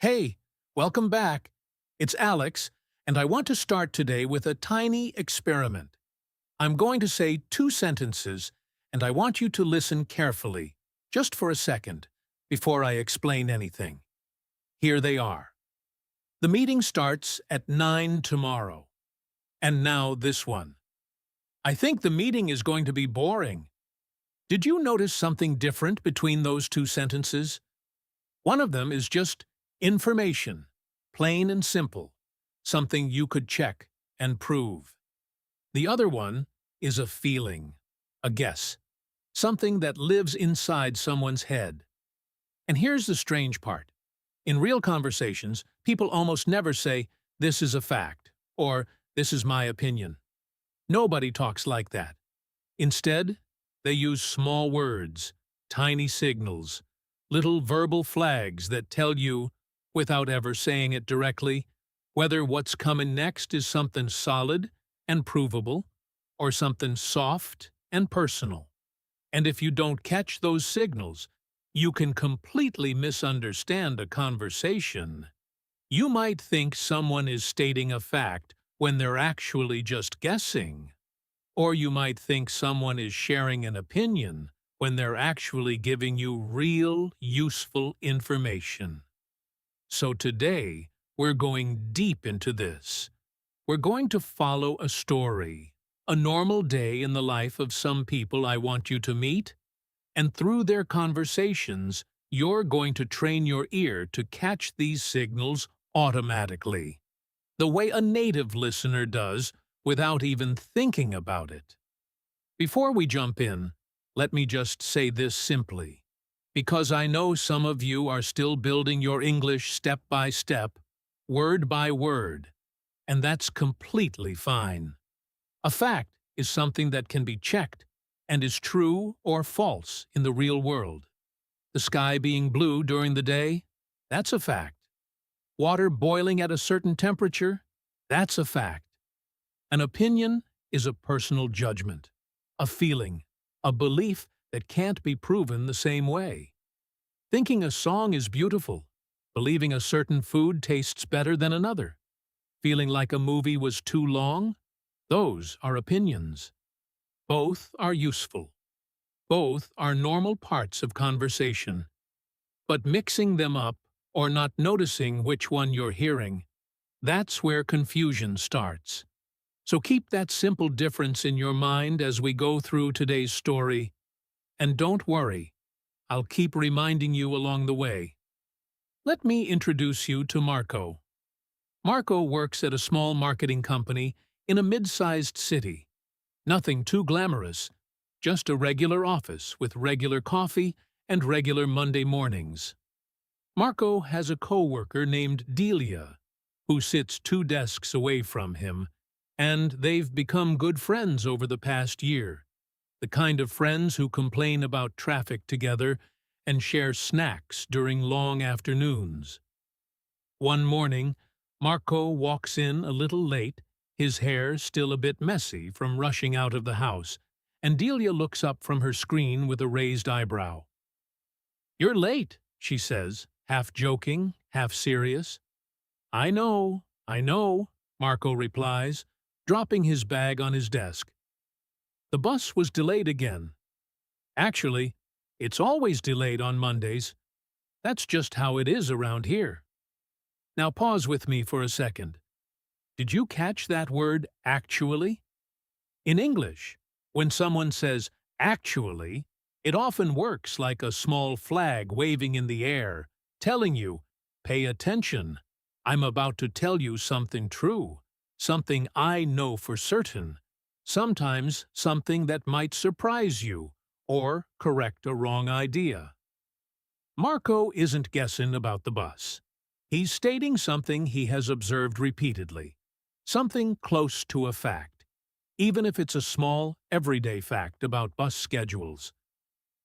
Hey, welcome back. It's Alex, and I want to start today with a tiny experiment. I'm going to say two sentences, and I want you to listen carefully, just for a second, before I explain anything. Here they are. The meeting starts at 9 tomorrow. And now this one. I think the meeting is going to be boring. Did you notice something different between those two sentences? One of them is just information, plain and simple, something you could check and prove. The other one is a feeling, a guess, something that lives inside someone's head. And here's the strange part. In real conversations, people almost never say, "This is a fact," or "This is my opinion." Nobody talks like that. Instead, they use small words, tiny signals, little verbal flags that tell you, without ever saying it directly, whether what's coming next is something solid and provable or something soft and personal. And if you don't catch those signals, you can completely misunderstand a conversation. You might think someone is stating a fact when they're actually just guessing. Or you might think someone is sharing an opinion when they're actually giving you real, useful information. So today, we're going deep into this. We're going to follow a story, a normal day in the life of some people I want you to meet, and through their conversations, you're going to train your ear to catch these signals automatically, the way a native listener does without even thinking about it. Before we jump in, let me just say this simply, because I know some of you are still building your English step by step, word by word, and that's completely fine. A fact is something that can be checked and is true or false in the real world. The sky being blue during the day, that's a fact. Water boiling at a certain temperature, that's a fact. An opinion is a personal judgment, a feeling, a belief that can't be proven the same way. Thinking a song is beautiful, believing a certain food tastes better than another, feeling like a movie was too long, those are opinions. Both are useful. Both are normal parts of conversation. But mixing them up or not noticing which one you're hearing, that's where confusion starts. So keep that simple difference in your mind as we go through today's story. And don't worry, I'll keep reminding you along the way. Let me introduce you to Marco. Marco works at a small marketing company in a mid-sized city. Nothing too glamorous, just a regular office with regular coffee and regular Monday mornings. Marco has a co-worker named Delia, who sits 2 desks away from him, and they've become good friends over the past year, the kind of friends who complain about traffic together and share snacks during long afternoons. One morning, Marco walks in a little late, his hair still a bit messy from rushing out of the house, and Delia looks up from her screen with a raised eyebrow. "You're late," she says, half joking, half serious. I know," Marco replies, dropping his bag on his desk. "The bus was delayed again. Actually, it's always delayed on Mondays. That's just how it is around here." Now pause with me for a second. Did you catch that word actually? In English, when someone says actually, it often works like a small flag waving in the air, telling you, "Pay attention. I'm about to tell you something true, something I know for certain, sometimes something that might surprise you or correct a wrong idea." Marco isn't guessing about the bus. He's stating something he has observed repeatedly, something close to a fact, even if it's a small, everyday fact about bus schedules.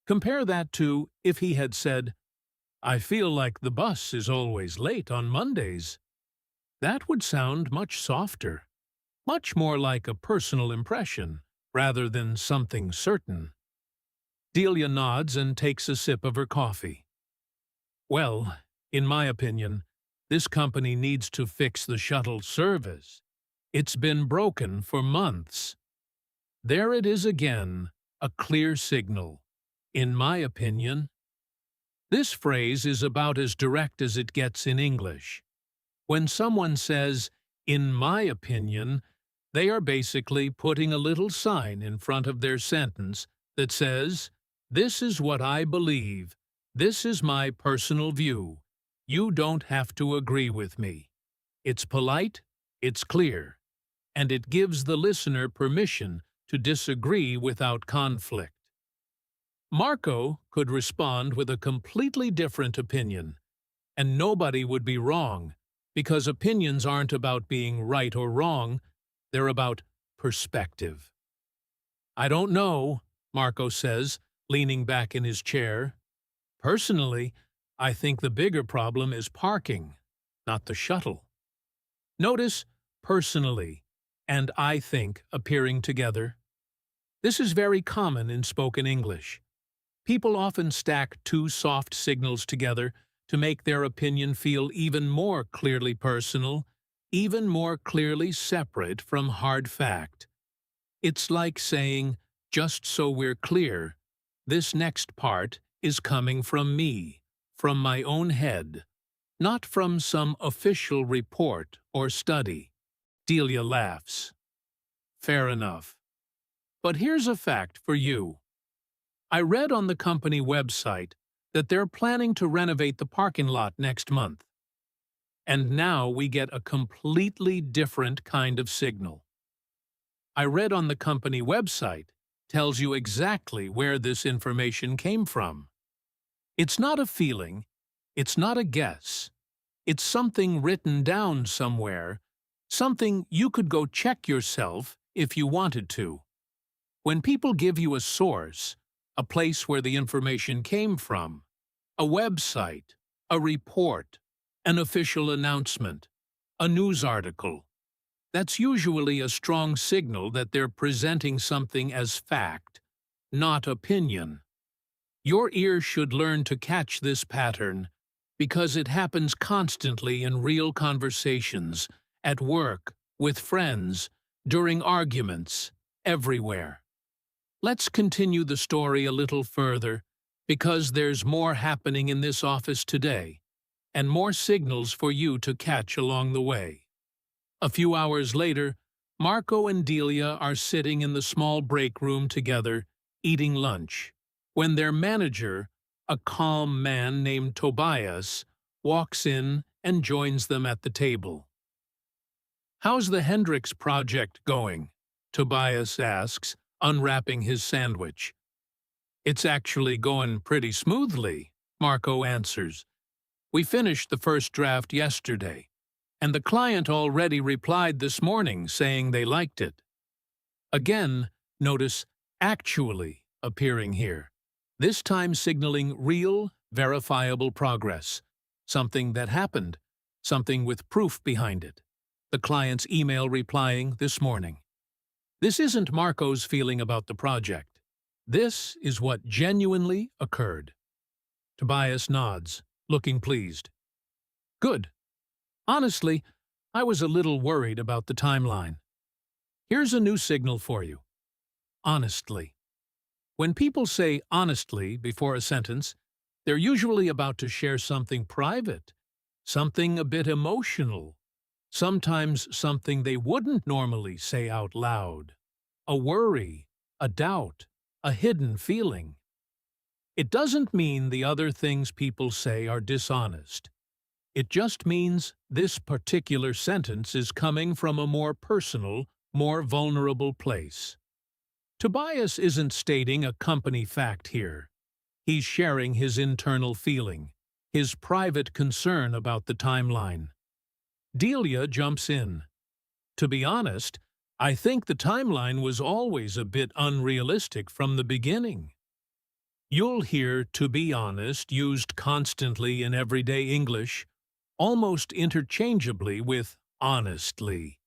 Compare that to if he had said, "I feel like the bus is always late on Mondays." That would sound much softer, much more like a personal impression, rather than something certain. Delia nods and takes a sip of her coffee. "Well, in my opinion, This company needs to fix the shuttle service. It's been broken for months. There it is again, a clear signal. In my opinion. This phrase is about as direct as it gets in English. When someone says, "in my opinion," they are basically putting a little sign in front of their sentence that says, "This is what I believe. This is my personal view. You don't have to agree with me." It's polite, it's clear, and it gives the listener permission to disagree without conflict. Marco could respond with a completely different opinion, and nobody would be wrong, because opinions aren't about being right or wrong, they're about perspective. "I don't know," Marco says, leaning back in his chair. "Personally, I think the bigger problem is parking, not the shuttle." Notice "personally" and "I think" appearing together. This is very common in spoken English. People often stack two soft signals together to make their opinion feel even more clearly personal, even more clearly separate from hard fact. It's like saying, "just so we're clear, this next part is coming from me, from my own head, not from some official report or study." Delia laughs. Fair enough. But here's a fact for you. I read on the company website that they're planning to renovate the parking lot next month. And now we get a completely different kind of signal. I read on the company website tells you exactly where this information came from. It's not a feeling, it's not a guess. It's something written down somewhere, something you could go check yourself if you wanted to. When people give you a source, a place where the information came from, a website, a report, an official announcement, a news article, that's usually a strong signal that they're presenting something as fact, not opinion. Your ear should learn to catch this pattern because it happens constantly in real conversations, at work, with friends, during arguments, everywhere. Let's continue the story a little further, because there's more happening in this office today, and more signals for you to catch along the way. A few hours later, Marco and Delia are sitting in the small break room together, eating lunch, when their manager, a calm man named Tobias, walks in and joins them at the table. "How's the Hendrix project going?" Tobias asks, unwrapping his sandwich. "It's actually going pretty smoothly," Marco answers. "We finished the first draft yesterday, and the client already replied this morning saying they liked it." Again, notice "actually" appearing here, this time signaling real, verifiable progress, something that happened, something with proof behind it. The client's email replying this morning. This isn't Marco's feeling about the project. This is what genuinely occurred. Tobias nods, looking pleased. "Good. Honestly, I was a little worried about the timeline. Here's a new signal for you. Honestly." When people say honestly before a sentence, they're usually about to share something private, something a bit emotional, sometimes something they wouldn't normally say out loud. A worry, a doubt, a hidden feeling. It doesn't mean the other things people say are dishonest. It just means this particular sentence is coming from a more personal, more vulnerable place. Tobias isn't stating a company fact here. He's sharing his internal feeling, his private concern about the timeline. Delia jumps in. "To be honest, I think the timeline was always a bit unrealistic from the beginning." You'll hear "to be honest" used constantly in everyday English, almost interchangeably with honestly.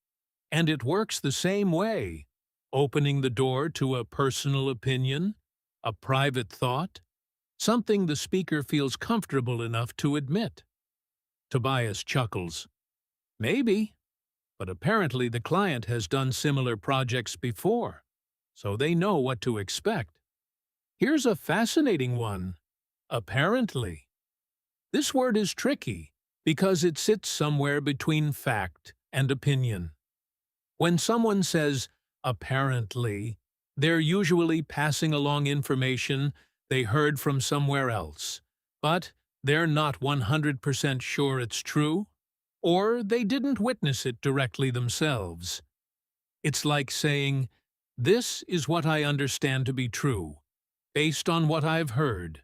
And it works the same way, opening the door to a personal opinion, a private thought, something the speaker feels comfortable enough to admit. Tobias chuckles. Maybe, but apparently the client has done similar projects before, so they know what to expect. Here's a fascinating one. Apparently. This word is tricky because it sits somewhere between fact and opinion. When someone says, apparently, they're usually passing along information they heard from somewhere else, but they're not 100% sure it's true, or they didn't witness it directly themselves. It's like saying, this is what I understand to be true, based on what I've heard,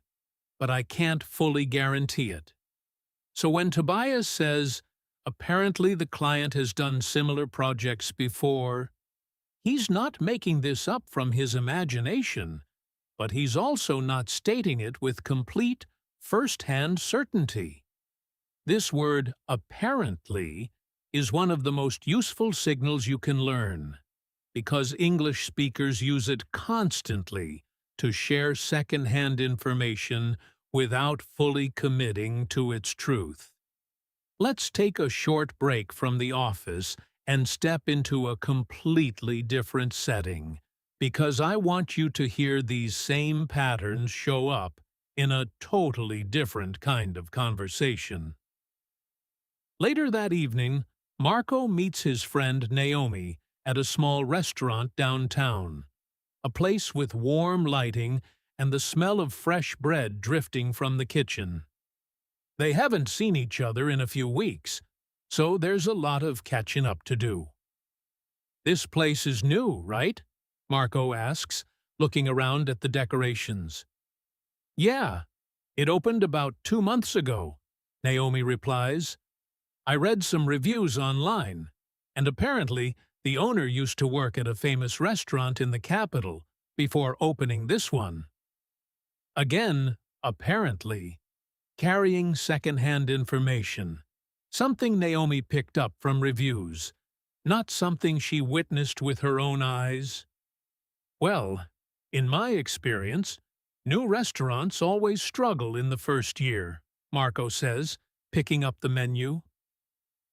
but I can't fully guarantee it. So when Tobias says, apparently the client has done similar projects before, he's not making this up from his imagination, but he's also not stating it with complete, first-hand certainty. This word, apparently, is one of the most useful signals you can learn, because English speakers use it constantly to share second-hand information without fully committing to its truth. Let's take a short break from the office and step into a completely different setting, because I want you to hear these same patterns show up in a totally different kind of conversation. Later that evening, Marco meets his friend Naomi at a small restaurant downtown, a place with warm lighting and the smell of fresh bread drifting from the kitchen. They haven't seen each other in a few weeks, so there's a lot of catching up to do. This place is new, right? Marco asks, looking around at the decorations. Yeah, it opened about 2 months ago, Naomi replies. I read some reviews online, and apparently the owner used to work at a famous restaurant in the capital before opening this one. Again, apparently, carrying second-hand information, something Naomi picked up from reviews, not something she witnessed with her own eyes. Well, in my experience, new restaurants always struggle in the first year, Marco says, picking up the menu.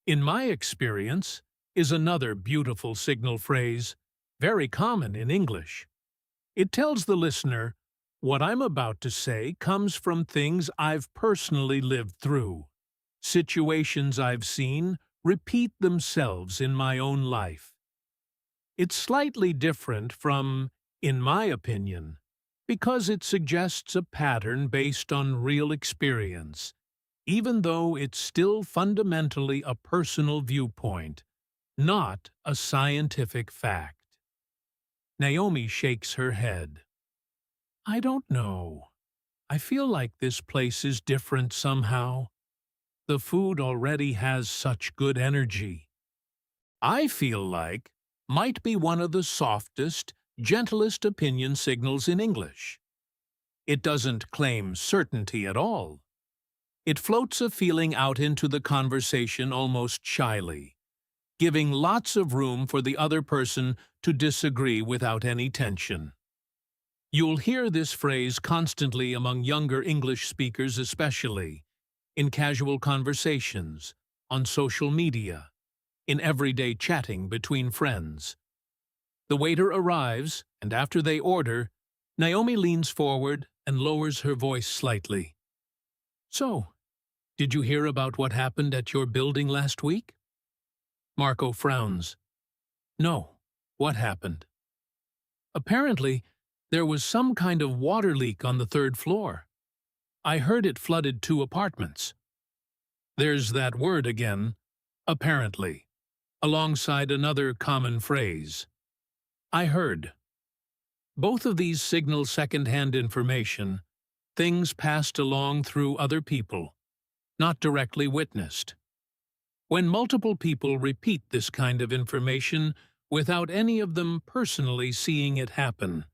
In my experience is another beautiful signal phrase, very common in English. It tells the listener, what I'm about to say comes from things I've personally lived through. Situations I've seen repeat themselves in my own life. It's slightly different from, in my opinion, because it suggests a pattern based on real experience, even though it's still fundamentally a personal viewpoint, not a scientific fact. Naomi shakes her head. I don't know. I feel like this place is different somehow. The food already has such good energy. I feel like might be one of the softest, gentlest opinion signals in English. It doesn't claim certainty at all. It floats a feeling out into the conversation almost shyly, giving lots of room for the other person to disagree without any tension. You'll hear this phrase constantly among younger English speakers especially, in casual conversations, on social media, in everyday chatting between friends. The waiter arrives, and after they order, Naomi leans forward and lowers her voice slightly. So, did you hear about what happened at your building last week? Marco frowns. No, what happened? Apparently, there was some kind of water leak on the 3rd floor. I heard it flooded 2 apartments. There's that word again, apparently, alongside another common phrase. I heard. Both of these signal second-hand information, things passed along through other people, not directly witnessed. When multiple people repeat this kind of information without any of them personally seeing it happen,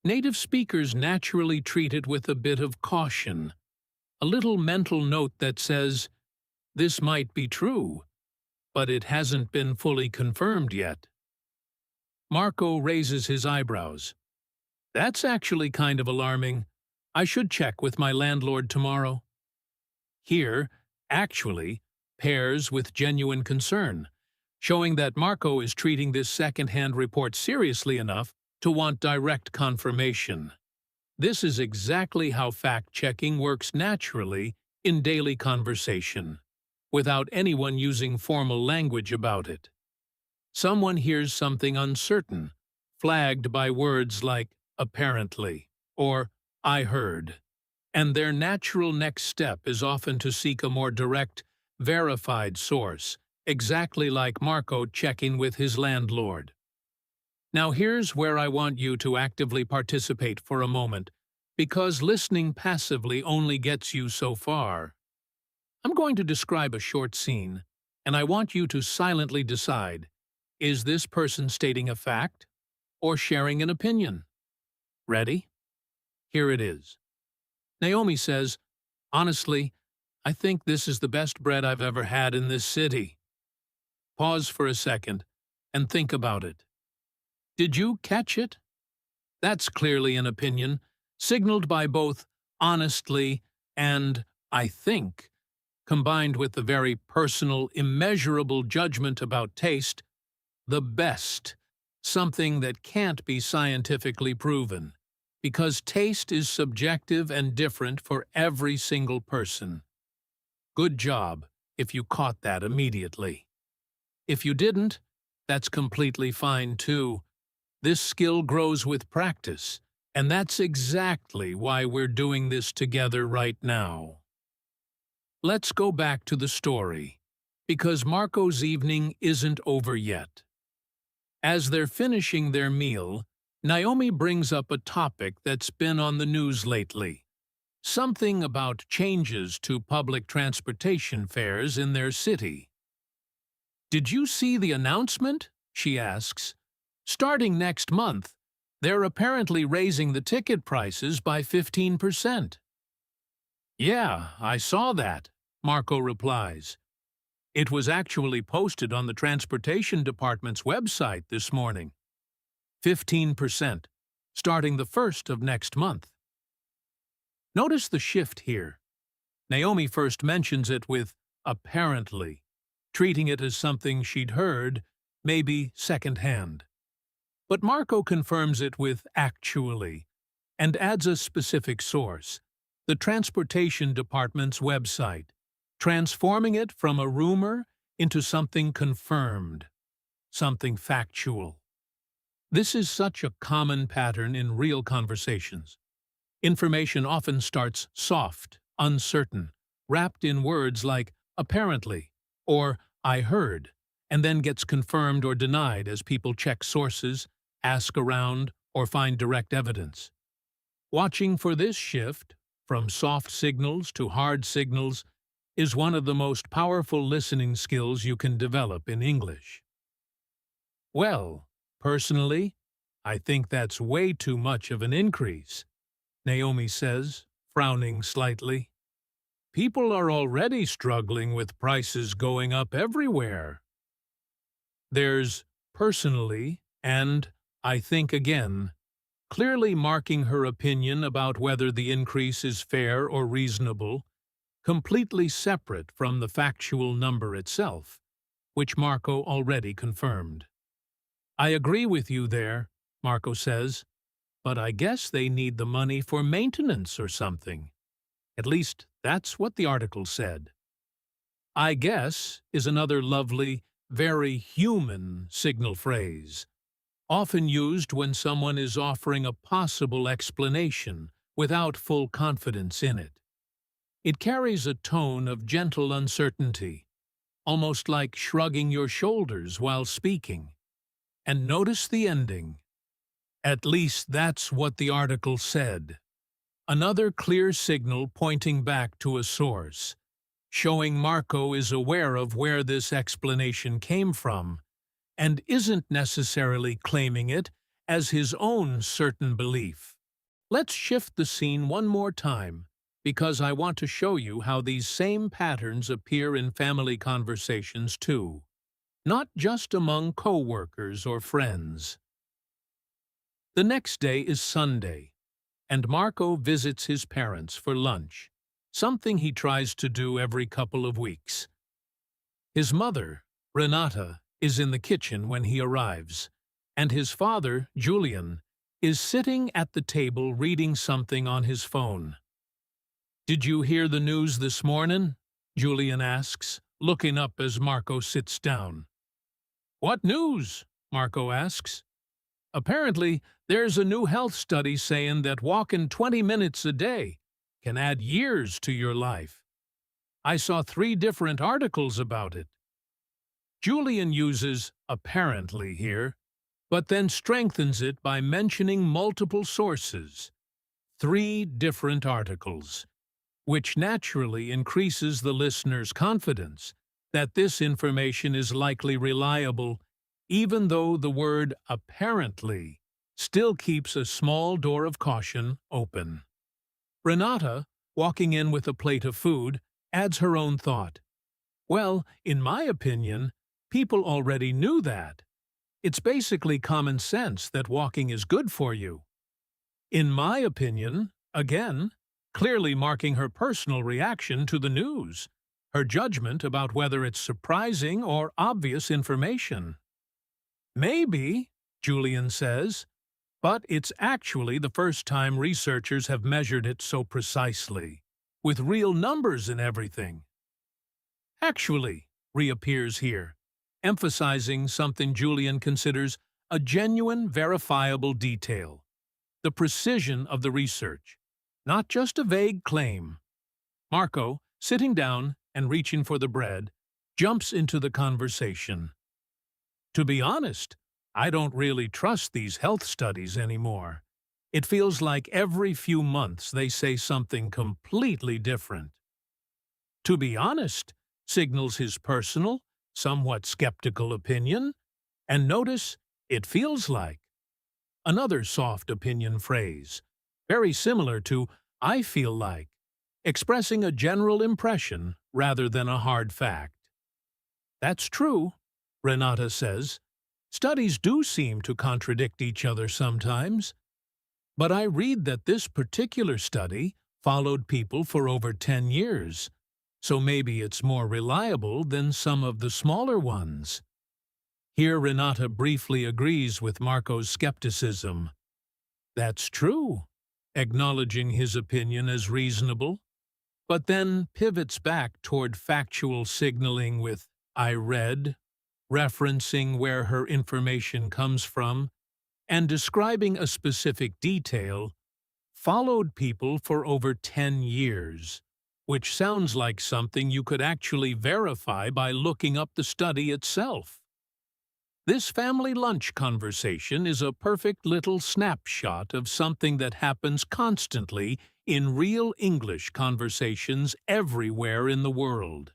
native speakers naturally treat it with a bit of caution, a little mental note that says, this might be true, but it hasn't been fully confirmed yet. Marco raises his eyebrows. That's actually kind of alarming. I should check with my landlord tomorrow. Here, actually pairs with genuine concern, showing that Marco is treating this second-hand report seriously enough to want direct confirmation. This is exactly how fact-checking works naturally in daily conversation, without anyone using formal language about it. Someone hears something uncertain, flagged by words like apparently or I heard, and their natural next step is often to seek a more direct, verified source, exactly like Marco checking with his landlord. Now here's where I want you to actively participate for a moment, because listening passively only gets you so far. I'm going to describe a short scene, and I want you to silently decide, is this person stating a fact or sharing an opinion? Ready? Here it is. Naomi says, "Honestly, I think this is the best bread I've ever had in this city." Pause for a second and think about it. Did you catch it? That's clearly an opinion, signaled by both honestly and I think, combined with the very personal, immeasurable judgment about taste, the best, something that can't be scientifically proven, because taste is subjective and different for every single person. Good job if you caught that immediately. If you didn't, that's completely fine too. This skill grows with practice, and that's exactly why we're doing this together right now. Let's go back to the story, because Marco's evening isn't over yet. As they're finishing their meal, Naomi brings up a topic that's been on the news lately. Something about changes to public transportation fares in their city. "Did you see the announcement?" she asks. "Starting next month, they're apparently raising the ticket prices by 15%. "Yeah, I saw that," Marco replies. "It was actually posted on the Transportation Department's website this morning. 15%, starting the 1st of next month." Notice the shift here. Naomi first mentions it with apparently, treating it as something she'd heard, maybe secondhand. But Marco confirms it with actually, and adds a specific source, the Transportation Department's website, transforming it from a rumor into something confirmed, something factual. This is such a common pattern in real conversations. Information often starts soft, uncertain, wrapped in words like apparently or I heard, and then gets confirmed or denied as people check sources, ask around, or find direct evidence. Watching for this shift, from soft signals to hard signals, is one of the most powerful listening skills you can develop in English. "Well, personally, I think that's way too much of an increase," Naomi says, frowning slightly. "People are already struggling with prices going up everywhere." There's personally and I think again, clearly marking her opinion about whether the increase is fair or reasonable, completely separate from the factual number itself, which Marco already confirmed. "I agree with you there," Marco says, "but I guess they need the money for maintenance or something. At least that's what the article said." "I guess" is another lovely, very human signal phrase, often used when someone is offering a possible explanation without full confidence in it. It carries a tone of gentle uncertainty, almost like shrugging your shoulders while speaking. And notice the ending. "At least that's what the article said." Another clear signal pointing back to a source, showing Marco is aware of where this explanation came from, and isn't necessarily claiming it as his own certain belief. Let's shift the scene one more time, because I want to show you how these same patterns appear in family conversations too, not just among co-workers or friends. The next day is Sunday, and Marco visits his parents for lunch. something he tries to do every couple of weeks. His mother, Renata, is in the kitchen when he arrives, and his father, Julian, is sitting at the table reading something on his phone. "Did you hear the news this morning?" Julian asks, looking up as Marco sits down. "What news?" Marco asks. "Apparently, there's a new health study saying that walking 20 minutes a day can add years to your life. I saw 3 different articles about it." Julian uses "apparently" here, but then strengthens it by mentioning multiple sources. 3 different articles, which naturally increases the listener's confidence that this information is likely reliable, even though the word "apparently" still keeps a small door of caution open. Renata, walking in with a plate of food, adds her own thought. "Well, in my opinion, people already knew that. It's basically common sense that walking is good for you." "In my opinion," again, clearly marking her personal reaction to the news, her judgment about whether it's surprising or obvious information. "Maybe," Julian says, "but it's actually the first time researchers have measured it so precisely, with real numbers and everything." "Actually" reappears here, emphasizing something Julian considers a genuine, verifiable detail: the precision of the research, not just a vague claim. Marco, sitting down and reaching for the bread, jumps into the conversation. "To be honest, I don't really trust these health studies anymore. It feels like every few months they say something completely different." "To be honest" signals his personal, somewhat skeptical opinion, and notice, "it feels like." Another soft opinion phrase, very similar to "I feel like," expressing a general impression rather than a hard fact. "That's true," Renata says. "Studies do seem to contradict each other sometimes. But I read that this particular study followed people for over 10 years, so maybe it's more reliable than some of the smaller ones." Here Renata briefly agrees with Marco's skepticism. "That's true," acknowledging his opinion as reasonable, but then pivots back toward factual signaling with "I read," referencing where her information comes from, and describing a specific detail, "followed people for over 10 years, which sounds like something you could actually verify by looking up the study itself. This family lunch conversation is a perfect little snapshot of something that happens constantly in real English conversations everywhere in the world.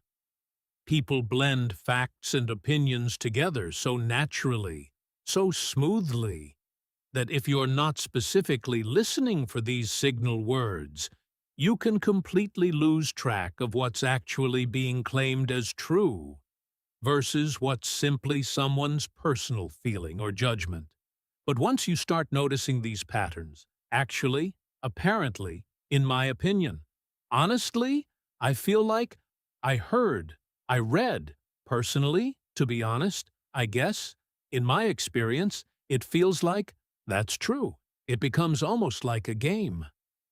People blend facts and opinions together so naturally, so smoothly, that if you're not specifically listening for these signal words, you can completely lose track of what's actually being claimed as true versus what's simply someone's personal feeling or judgment. But once you start noticing these patterns, actually, apparently, in my opinion, honestly, I feel like, I heard, I read, personally, to be honest, I guess, in my experience, it feels like, that's true. It becomes almost like a game.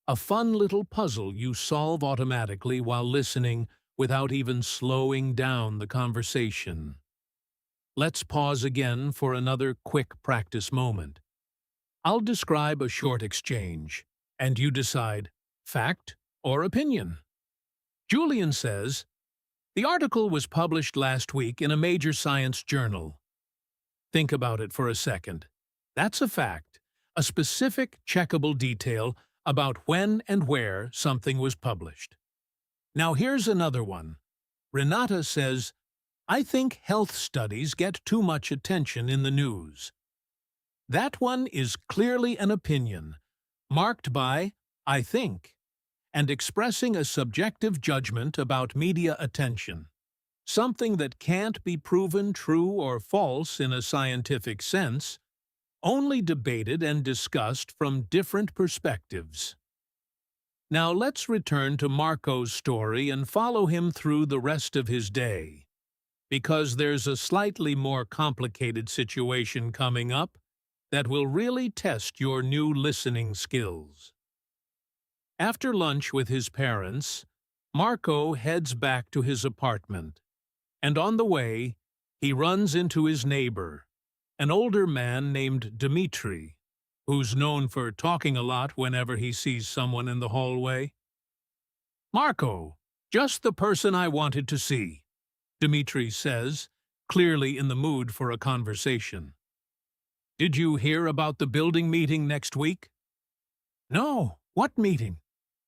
A fun little puzzle you solve automatically while listening without even slowing down the conversation. Let's pause again for another quick practice moment. I'll describe a short exchange, and you decide, fact or opinion. Julian says, "The article was published last week in a major science journal." Think about it for a second. That's a fact, a specific, checkable detail about when and where something was published. Now here's another one. Renata says, "I think health studies get too much attention in the news." That one is clearly an opinion, marked by "I think," and expressing a subjective judgment about media attention, something that can't be proven true or false in a scientific sense, only debated and discussed from different perspectives. Now let's return to Marco's story and follow him through the rest of his day, because there's a slightly more complicated situation coming up that will really test your new listening skills. After lunch with his parents, Marco heads back to his apartment, and on the way, he runs into his neighbor, an older man named Dmitri, who's known for talking a lot whenever he sees someone in the hallway. "Marco, just the person I wanted to see," Dmitri says, clearly in the mood for a conversation. "Did you hear about the building meeting next week?" "No, what meeting?"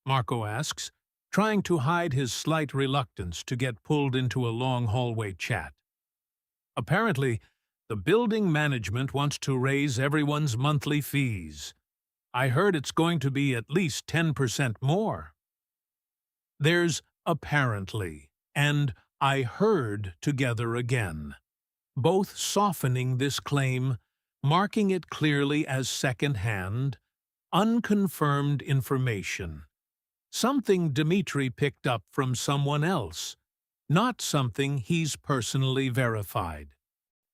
Marco asks, trying to hide his slight reluctance to get pulled into a long hallway chat. "Apparently, the building management wants to raise everyone's monthly fees. I heard it's going to be at least 10% more." There's apparently and I heard together again, both softening this claim, marking it clearly as second-hand, unconfirmed information. Something Dmitri picked up from someone else, not something he's personally verified.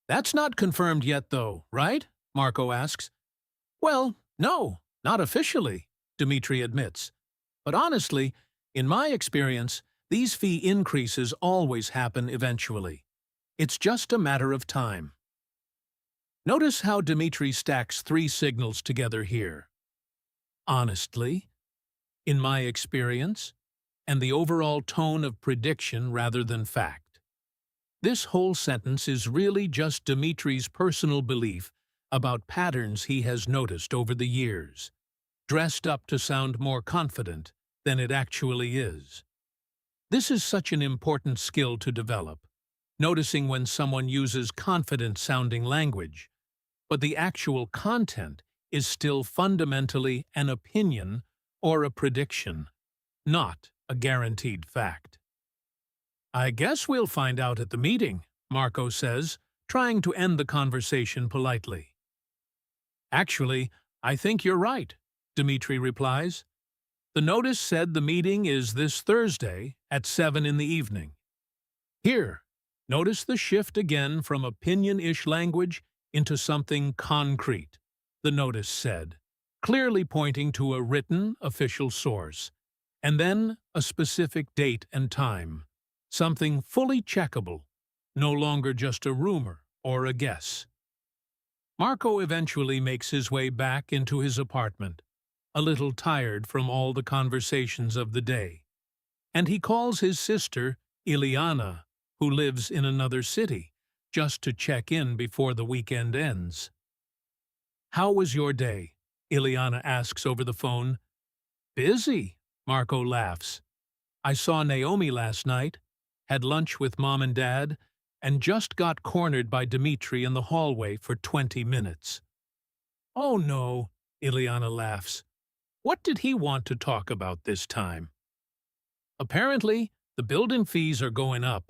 "That's not confirmed yet, though, right?" Marco asks. "Well, no, not officially," Dmitri admits. "But honestly, in my experience, these fee increases always happen eventually. It's just a matter of time." Notice how Dmitri stacks three signals together here. Honestly, in my experience, and the overall tone of prediction rather than fact. This whole sentence is really just Dmitri's personal belief about patterns he has noticed over the years, dressed up to sound more confident than it actually is. This is such an important skill to develop, noticing when someone uses confident-sounding language, but the actual content is still fundamentally an opinion or a prediction, not a guaranteed fact. "I guess we'll find out at the meeting," Marco says, trying to end the conversation politely. "Actually, I think you're right," Dmitri replies. "The notice said the meeting is this Thursday at 7 in the evening. Here, notice the shift again from opinion-ish language into something concrete," the notice said, clearly pointing to a written, official source, and then a specific date and time. Something fully checkable, no longer just a rumor or a guess. Marco eventually makes his way back into his apartment, a little tired from all the conversations of the day, and he calls his sister, Ileana, who lives in another city, just to check in before the weekend ends. "How was your day?" Ileana asks over the phone. "Busy," Marco laughs. "I saw Naomi last night, had lunch with Mom and Dad, and just got cornered by Dmitri in the hallway for 20 minutes. "Oh no," Ileana laughs. "What did he want to talk about this time?" "Apparently, the building fees are going up,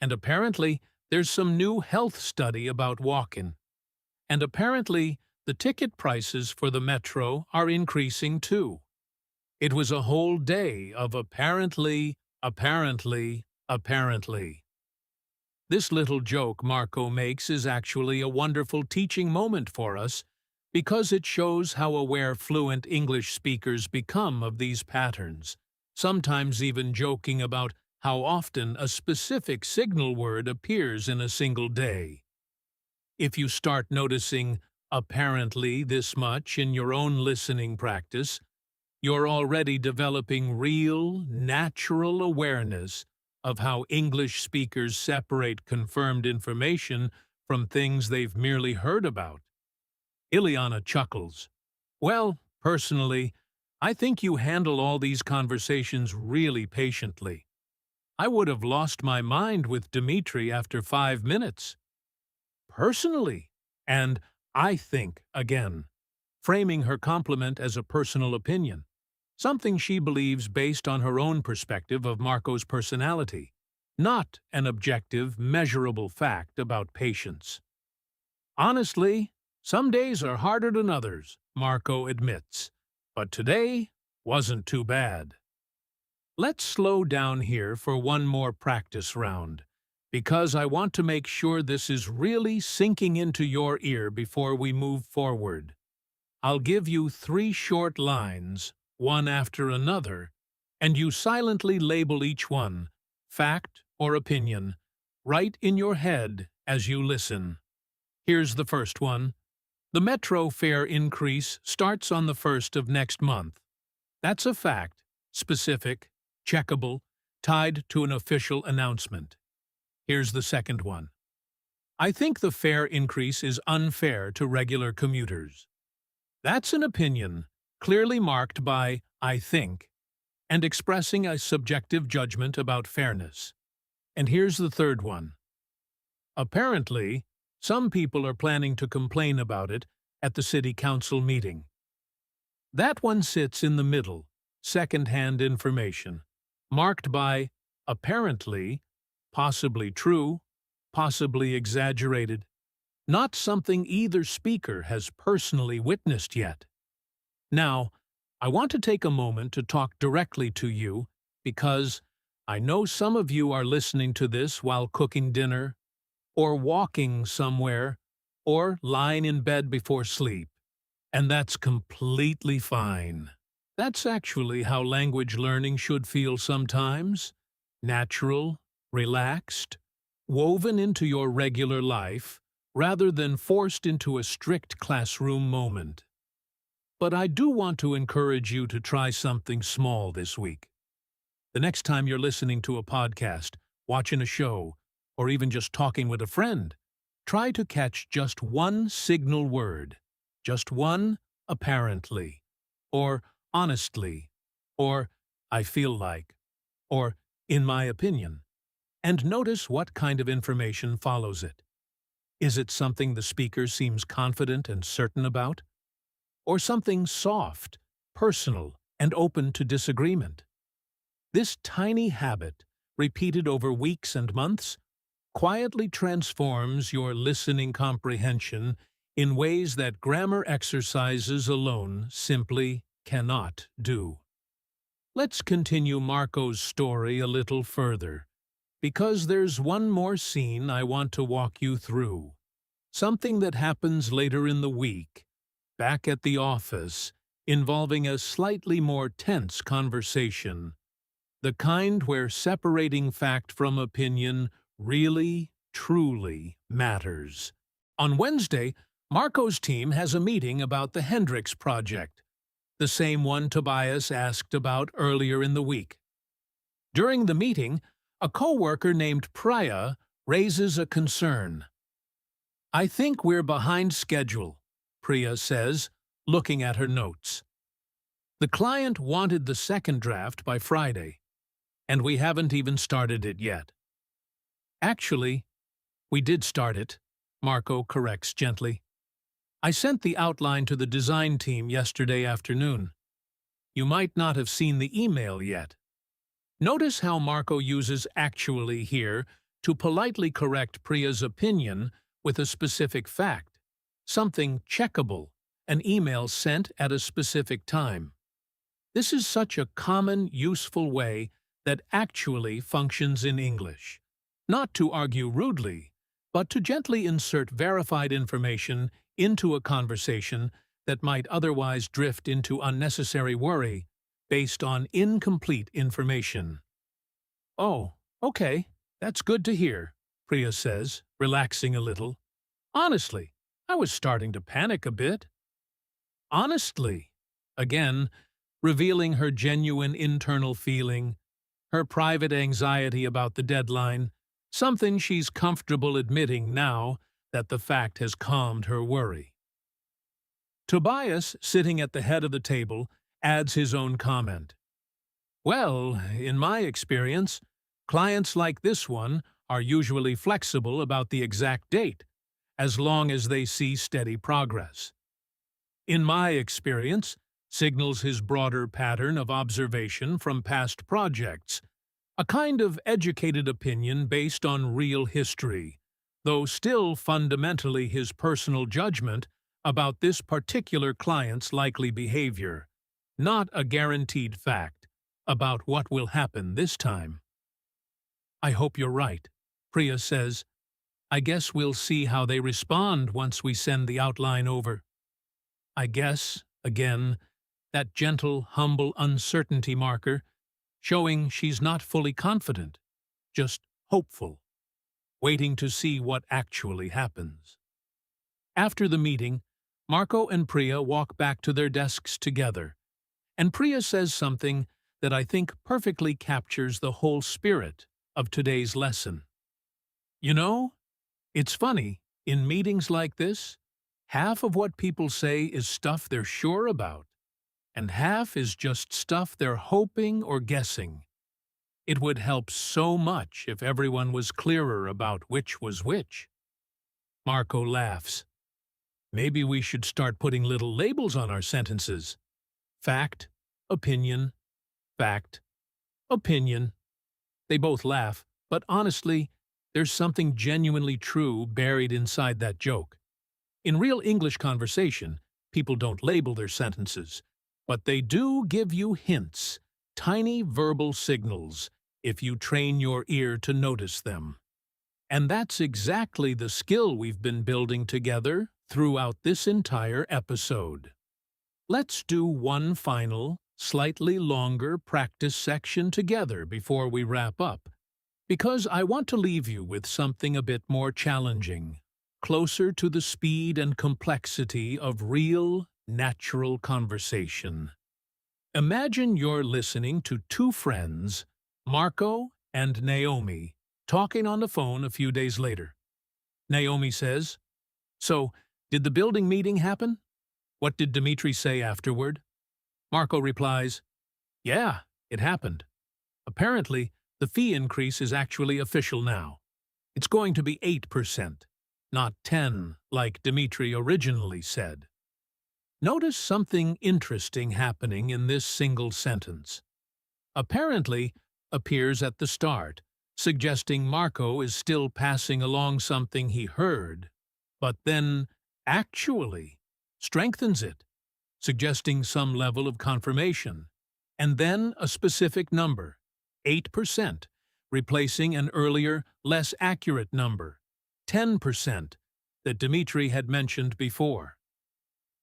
and apparently there's some new health study about walking, and apparently the ticket prices for the metro are increasing too." It was a whole day of apparently. This little joke Marco makes is actually a wonderful teaching moment for us because it shows how aware fluent English speakers become of these patterns, sometimes even joking about how often a specific signal word appears in a single day. If you start noticing apparently this much in your own listening practice, you're already developing real, natural awareness of how English speakers separate confirmed information from things they've merely heard about. Ileana chuckles. "Well, personally, I think you handle all these conversations really patiently. I would have lost my mind with Dmitri after 5 minutes." "Personally," and "I think" again, framing her compliment as a personal opinion, something she believes based on her own perspective of Marco's personality, not an objective, measurable fact about patience. "Honestly, some days are harder than others," Marco admits, "but today Wasn't too bad. Let's slow down here for one more practice round, because I want to make sure this is really sinking into your ear before we move forward. I'll give you 3 short lines, one after another, and you silently label each one, fact or opinion, right in your head as you listen. Here's the first one. The metro fare increase starts on the 1st of next month. That's a fact, specific, checkable, tied to an official announcement. Here's the second one. I think the fare increase is unfair to regular commuters. That's an opinion, clearly marked by I think, and expressing a subjective judgment about fairness. And here's the third one. Apparently, some people are planning to complain about it at the city council meeting. That one sits in the middle, second-hand information, marked by apparently, possibly true, possibly exaggerated, not something either speaker has personally witnessed yet. Now, I want to take a moment to talk directly to you because I know some of you are listening to this while cooking dinner, or walking somewhere, or lying in bed before sleep, and that's completely fine. That's actually how language learning should feel sometimes. Natural, relaxed, woven into your regular life, rather than forced into a strict classroom moment. But I do want to encourage you to try something small this week. The next time you're listening to a podcast, watching a show, or even just talking with a friend, try to catch just one signal word, just one apparently, or honestly, or I feel like, or in my opinion, and notice what kind of information follows it. Is it something the speaker seems confident and certain about? Or something soft, personal, and open to disagreement? This tiny habit, repeated over weeks and months, quietly transforms your listening comprehension in ways that grammar exercises alone simply cannot do. Let's continue Marco's story a little further, because there's one more scene I want to walk you through. Something that happens later in the week, back at the office, involving a slightly more tense conversation. The kind where separating fact from opinion really, truly matters. On Wednesday, Marco's team has a meeting about the Hendrix project, the same one Tobias asked about earlier in the week. During the meeting, a coworker named Priya raises a concern. I think we're behind schedule, Priya says, looking at her notes. The client wanted the second draft by Friday, and we haven't even started it yet. Actually, we did start it, Marco corrects gently. I sent the outline to the design team yesterday afternoon. You might not have seen the email yet. Notice how Marco uses actually here to politely correct Priya's opinion with a specific fact, something checkable, an email sent at a specific time. This is such a common, useful way that actually functions in English. Not to argue rudely, but to gently insert verified information into a conversation that might otherwise drift into unnecessary worry based on incomplete information. Oh, okay, that's good to hear, Priya says, relaxing a little. Honestly, I was starting to panic a bit. Honestly, again, revealing her genuine internal feeling, her private anxiety about the deadline, something she's comfortable admitting now that the fact has calmed her worry. Tobias, sitting at the head of the table, adds his own comment. Well, in my experience, clients like this one are usually flexible about the exact date, as long as they see steady progress. In my experience, signals his broader pattern of observation from past projects, a kind of educated opinion based on real history, though still fundamentally his personal judgment about this particular client's likely behavior. not a guaranteed fact about what will happen this time. I hope you're right, Priya says. I guess we'll see how they respond once we send the outline over. I guess, again, that gentle, humble uncertainty marker, showing she's not fully confident, just hopeful, waiting to see what actually happens. After the meeting, Marco and Priya walk back to their desks together, and Priya says something that I think perfectly captures the whole spirit of today's lesson. You know, it's funny, in meetings like this, half of what people say is stuff they're sure about, and half is just stuff they're hoping or guessing. It would help so much if everyone was clearer about which was which. Marco laughs. Maybe we should start putting little labels on our sentences. Fact, opinion, fact, opinion. They both laugh, but honestly, there's something genuinely true buried inside that joke. In real English conversation, people don't label their sentences, but they do give you hints, tiny verbal signals, if you train your ear to notice them. And that's exactly the skill we've been building together throughout this entire episode. Let's do one final, slightly longer practice section together before we wrap up, because I want to leave you with something a bit more challenging, closer to the speed and complexity of real, natural conversation. Imagine you're listening to two friends, Marco and Naomi, talking on the phone a few days later. Naomi says, "So, did the building meeting happen? What did Dmitri say afterward?" Marco replies, "Yeah, it happened. Apparently, the fee increase is actually official now. It's going to be 8%, not 10%, like Dmitri originally said." Notice something interesting happening in this single sentence. "Apparently" appears at the start, suggesting Marco is still passing along something he heard, but then "actually" strengthens it, suggesting some level of confirmation, and then a specific number, 8%, replacing an earlier, less accurate number, 10%, that Dmitri had mentioned before.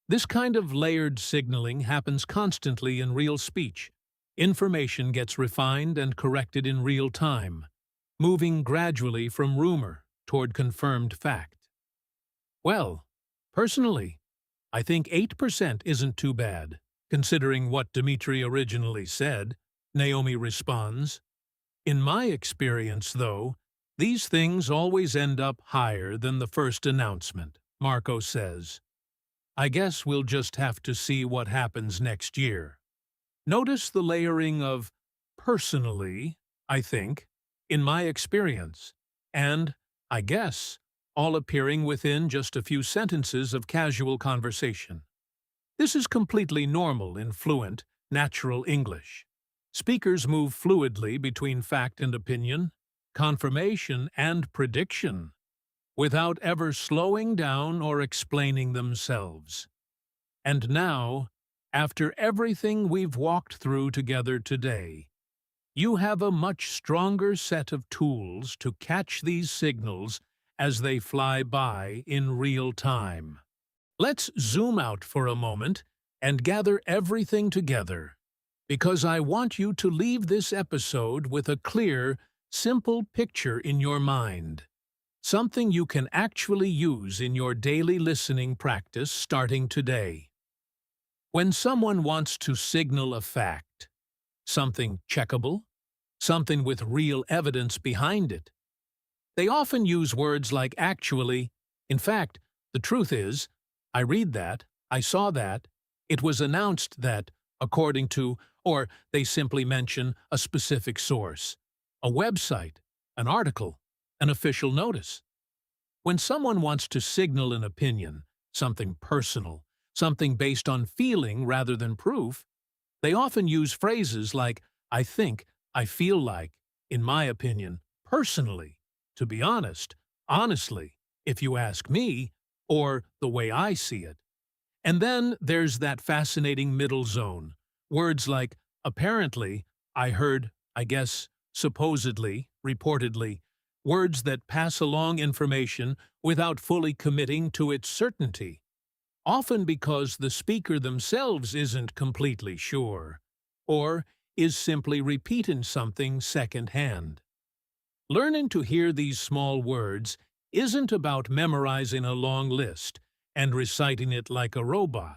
This kind of layered signaling happens constantly in real speech. Information gets refined and corrected in real time, moving gradually from rumor toward confirmed fact. Well, personally, I think 8% isn't too bad, considering what Dmitri originally said, Naomi responds. In my experience, though, these things always end up higher than the first announcement, Marco says. I guess we'll just have to see what happens next year. Notice the layering of personally, I think, in my experience, and I guess, all appearing within just a few sentences of casual conversation. This is completely normal in fluent, natural English. Speakers move fluidly between fact and opinion, confirmation and prediction, without ever slowing down or explaining themselves. And now, after everything we've walked through together today, you have a much stronger set of tools to catch these signals as they fly by in real time. Let's zoom out for a moment and gather everything together, because I want you to leave this episode with a clear, simple picture in your mind, something you can actually use in your daily listening practice starting today. When someone wants to signal a fact, something checkable, something with real evidence behind it, they often use words like actually, in fact, the truth is, I read that, I saw that, it was announced that, according to, or they simply mention a specific source, a website, an article, an official notice. When someone wants to signal an opinion, something personal, something based on feeling rather than proof, they often use phrases like, I think, I feel like, in my opinion, personally, to be honest, honestly, if you ask me, or the way I see it. And then there's that fascinating middle zone, Words like apparently, I heard, I guess, supposedly, reportedly, words that pass along information without fully committing to its certainty, often because the speaker themselves isn't completely sure, or is simply repeating something secondhand. Learning to hear these small words isn't about memorizing a long list and reciting it like a robot.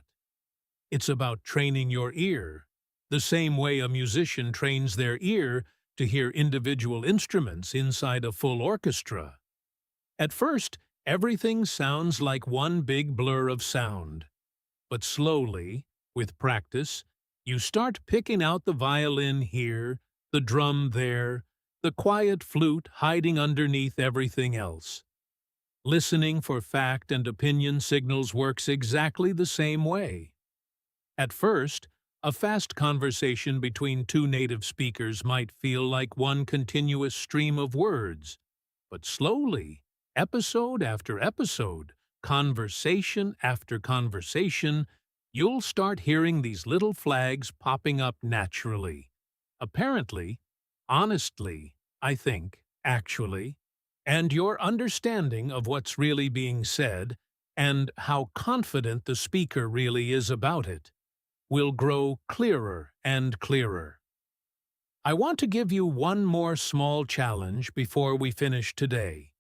It's about training your ear, the same way a musician trains their ear to hear individual instruments inside a full orchestra. At first, everything sounds like one big blur of sound. But slowly, with practice, you start picking out the violin here, the drum there, the quiet flute hiding underneath everything else. Listening for fact and opinion signals works exactly the same way. At first, a fast conversation between two native speakers might feel like one continuous stream of words, but slowly, episode after episode, conversation after conversation, you'll start hearing these little flags popping up naturally. Apparently, honestly, I think, actually, and your understanding of what's really being said and how confident the speaker really is about it will grow clearer and clearer. I want to give you one more small challenge before we finish today.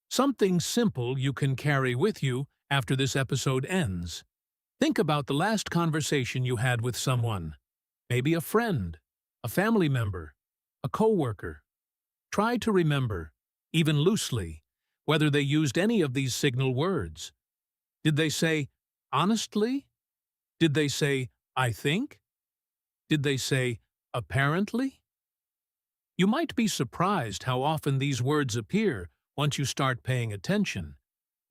Something simple you can carry with you after this episode ends. Think about the last conversation you had with someone, maybe a friend, a family member, a coworker. Try to remember, even loosely, whether they used any of these signal words. Did they say, honestly? Did they say, I think? Did they say, apparently? You might be surprised how often these words appear once you start paying attention.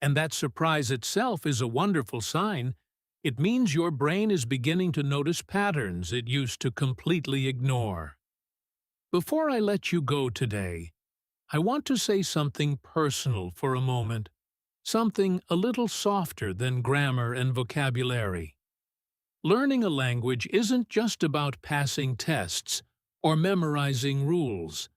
And that surprise itself is a wonderful sign. It means your brain is beginning to notice patterns it used to completely ignore. Before I let you go today, I want to say something personal for a moment, something a little softer than grammar and vocabulary. Learning a language isn't just about passing tests or memorizing rules.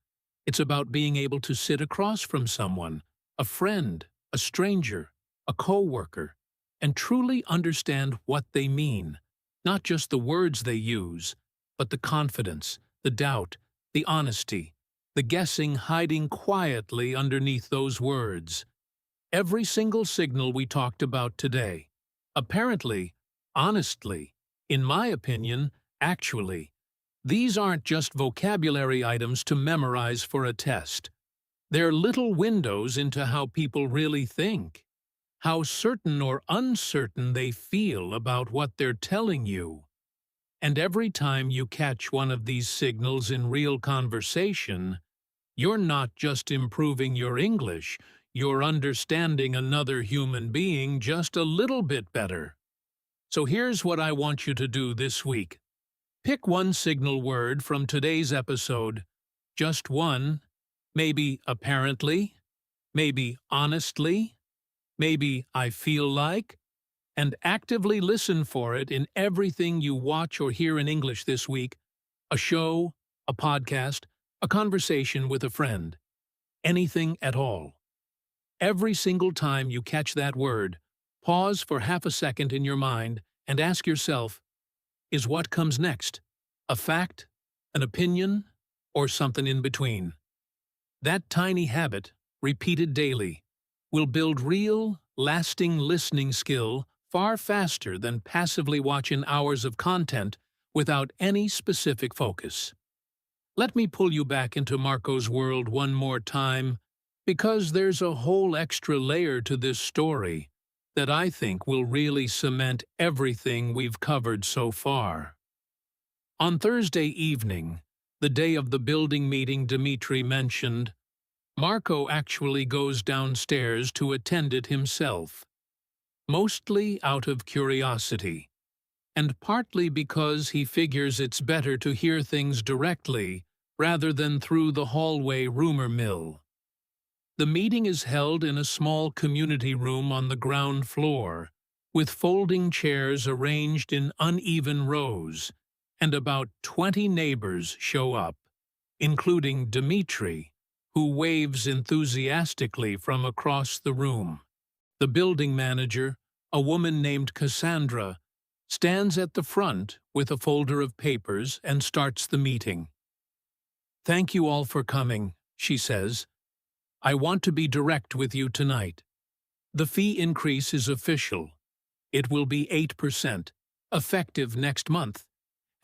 It's about being able to sit across from someone, a friend, a stranger, a coworker, and truly understand what they mean, not just the words they use, but the confidence, the doubt, the honesty, the guessing hiding quietly underneath those words. Every single signal we talked about today, apparently, honestly, in my opinion, actually, these aren't just vocabulary items to memorize for a test. They're little windows into how people really think, how certain or uncertain they feel about what they're telling you. And every time you catch one of these signals in real conversation, you're not just improving your English, you're understanding another human being just a little bit better. So here's what I want you to do this week. Pick one signal word from today's episode, just one, maybe apparently, maybe honestly, maybe I feel like, and actively listen for it in everything you watch or hear in English this week, a show, a podcast, a conversation with a friend, anything at all. Every single time you catch that word, pause for half a second in your mind and ask yourself, is what comes next a fact, an opinion, or something in between? That tiny habit, repeated daily, will build real, lasting listening skill far faster than passively watching hours of content without any specific focus. Let me pull you back into Marco's world one more time, because there's a whole extra layer to this story that I think will really cement everything we've covered so far. On Thursday evening, the day of the building meeting Dmitri mentioned, Marco actually goes downstairs to attend it himself, mostly out of curiosity, and partly because he figures it's better to hear things directly rather than through the hallway rumor mill. The meeting is held in a small community room on the ground floor, with folding chairs arranged in uneven rows, and about 20 neighbors show up, including Dmitri, who waves enthusiastically from across the room. The building manager, a woman named Cassandra, stands at the front with a folder of papers and starts the meeting. "Thank you all for coming," she says. "I want to be direct with you tonight. The fee increase is official. It will be 8%, effective next month,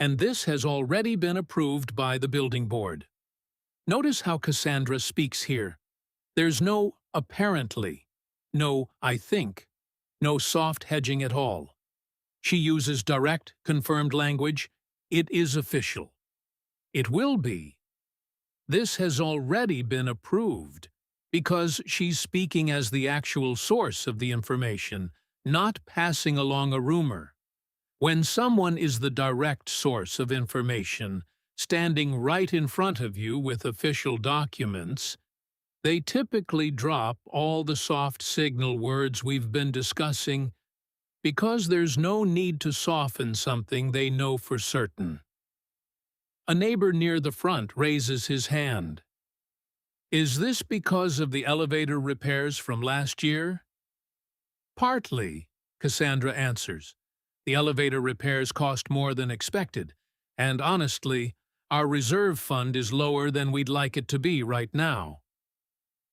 and this has already been approved by the building board." Notice how Cassandra speaks here. There's no "apparently," no "I think," no soft hedging at all. She uses direct, confirmed language. It is official. It will be. This has already been approved, because she's speaking as the actual source of the information, not passing along a rumor. When someone is the direct source of information, standing right in front of you with official documents, they typically drop all the soft signal words we've been discussing, because there's no need to soften something they know for certain. A neighbor near the front raises his hand. "Is this because of the elevator repairs from last year?" "Partly," Cassandra answers. "The elevator repairs cost more than expected, and honestly, our reserve fund is lower than we'd like it to be right now."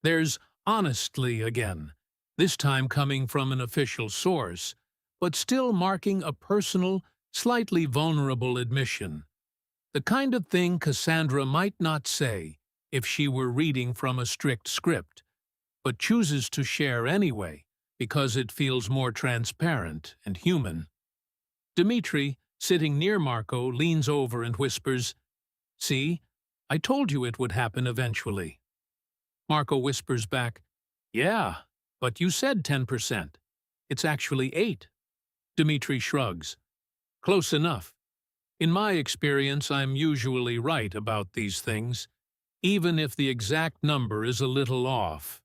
There's "honestly" again, this time coming from an official source, but still marking a personal, slightly vulnerable admission. The kind of thing Cassandra might not say if she were reading from a strict script, but chooses to share anyway because it feels more transparent and human. Dmitri, sitting near Marco, leans over and whispers, "See, I told you it would happen eventually." Marco whispers back, "Yeah, but you said 10%. It's actually 8. Dmitri shrugs. "Close enough. In my experience, I'm usually right about these things, even if the exact number is a little off."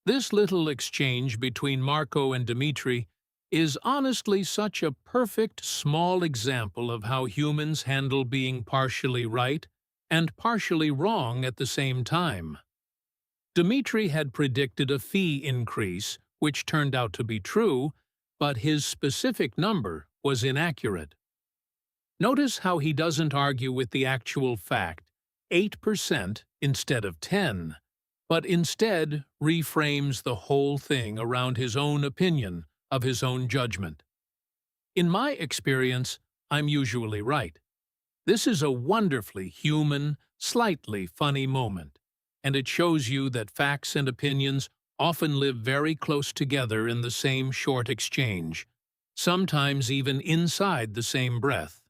This little exchange between Marco and Dmitri is honestly such a perfect small example of how humans handle being partially right and partially wrong at the same time. Dmitri had predicted a fee increase, which turned out to be true, but his specific number was inaccurate. Notice how he doesn't argue with the actual fact, 8% instead of 10, but instead reframes the whole thing around his own opinion of his own judgment. In my experience, I'm usually right. This is a wonderfully human, slightly funny moment, and it shows you that facts and opinions often live very close together in the same short exchange, sometimes even inside the same breath.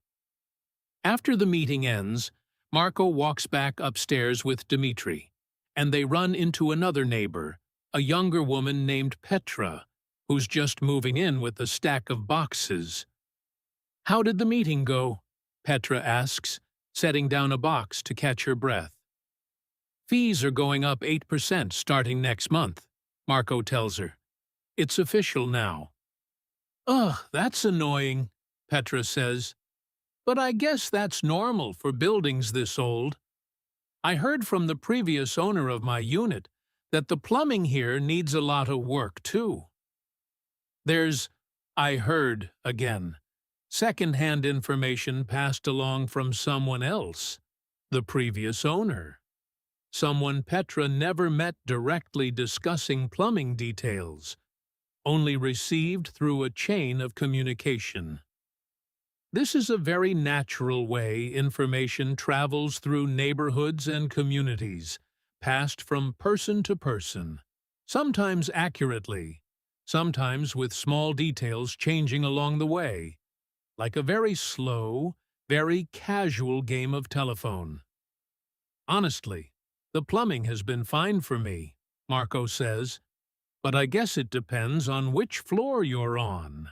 After the meeting ends, Marco walks back upstairs with Dmitri, and they run into another neighbor, a younger woman named Petra, who's just moving in with a stack of boxes. "How did the meeting go?" Petra asks, setting down a box to catch her breath. "Fees are going up 8% starting next month," Marco tells her. "It's official now." "Ugh, that's annoying," Petra says. "But I guess that's normal for buildings this old. I heard from the previous owner of my unit that the plumbing here needs a lot of work, too." There's "I heard" again. Second-hand information passed along from someone else, the previous owner. Someone Petra never met directly discussing plumbing details, only received through a chain of communication. This is a very natural way information travels through neighborhoods and communities, passed from person to person, sometimes accurately, sometimes with small details changing along the way, like a very slow, very casual game of telephone. "Honestly, the plumbing has been fine for me," Marco says, "but I guess it depends on which floor you're on."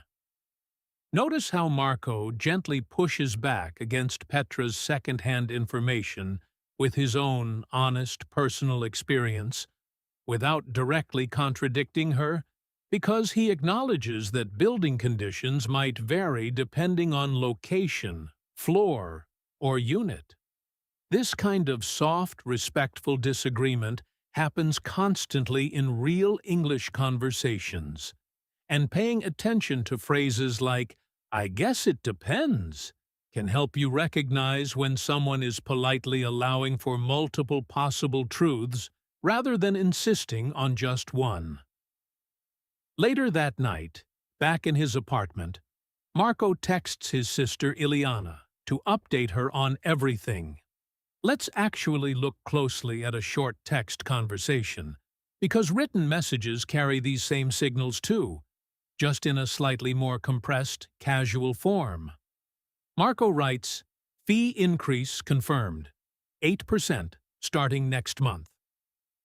Notice how Marco gently pushes back against Petra's second-hand information with his own honest personal experience, without directly contradicting her, because he acknowledges that building conditions might vary depending on location, floor, or unit. This kind of soft, respectful disagreement happens constantly in real English conversations. And paying attention to phrases like, "I guess it depends," can help you recognize when someone is politely allowing for multiple possible truths rather than insisting on just one. Later that night, back in his apartment, Marco texts his sister Ileana to update her on everything. Let's actually look closely at a short text conversation, because written messages carry these same signals too, just in a slightly more compressed, casual form. Marco writes, "Fee increase confirmed, 8% starting next month."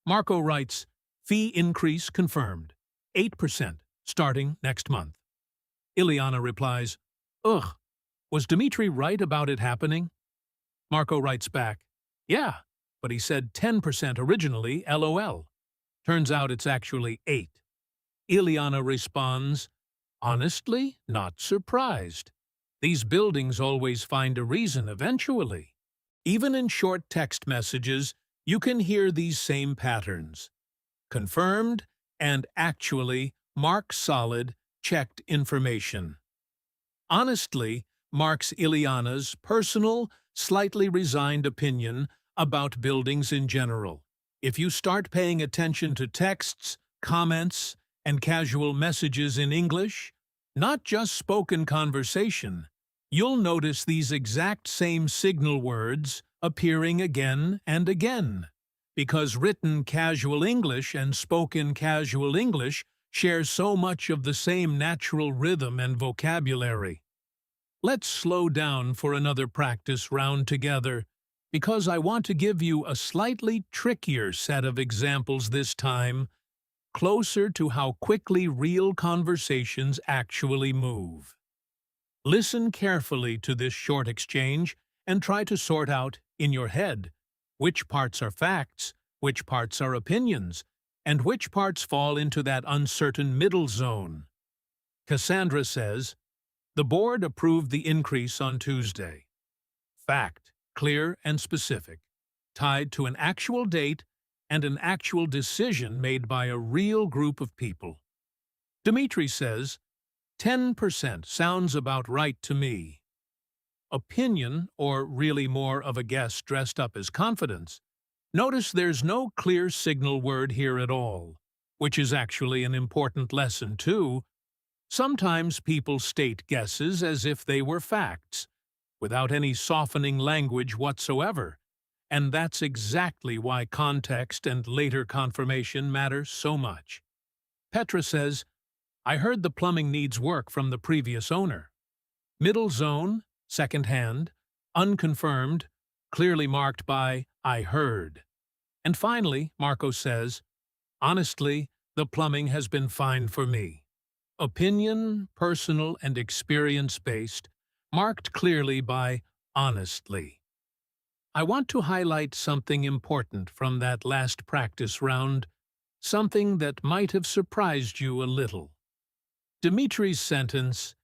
Marco writes, "Fee increase confirmed, 8% starting next month." Ileana replies, "Ugh, was Dmitri right about it happening?" Marco writes back, "Yeah, but he said 10% originally, LOL. Turns out it's actually 8. Ileana responds, "Honestly, not surprised. These buildings always find a reason eventually." Even in short text messages, you can hear these same patterns. Confirmed and actually mark solid, checked information. Honestly marks Ileana's personal, slightly resigned opinion about buildings in general. If you start paying attention to texts, comments, and casual messages in English, not just spoken conversation, you'll notice these exact same signal words appearing again and again, because written casual English and spoken casual English share so much of the same natural rhythm and vocabulary. Let's slow down for another practice round together, because I want to give you a slightly trickier set of examples this time, closer to how quickly real conversations actually move. Listen carefully to this short exchange and try to sort out, in your head, which parts are facts, which parts are opinions, and which parts fall into that uncertain middle zone. Cassandra says, "The board approved the increase on Tuesday." Fact, clear and specific, tied to an actual date and an actual decision made by a real group of people. Dmitri says, 10% sounds about right to me. Opinion, or really more of a guess dressed up as confidence. Notice there's no clear signal word here at all, which is actually an important lesson too. Sometimes people state guesses as if they were facts, without any softening language whatsoever, and that's exactly why context and later confirmation matter so much. Petra says, "I heard the plumbing needs work from the previous owner." Middle zone, second hand, unconfirmed, clearly marked by "I heard." And finally, Marco says, "Honestly, the plumbing has been fine for me." Opinion, personal, and experience-based, marked clearly by "honestly." I want to highlight something important from that last practice round, something that might have surprised you a little. Dimitri's sentence,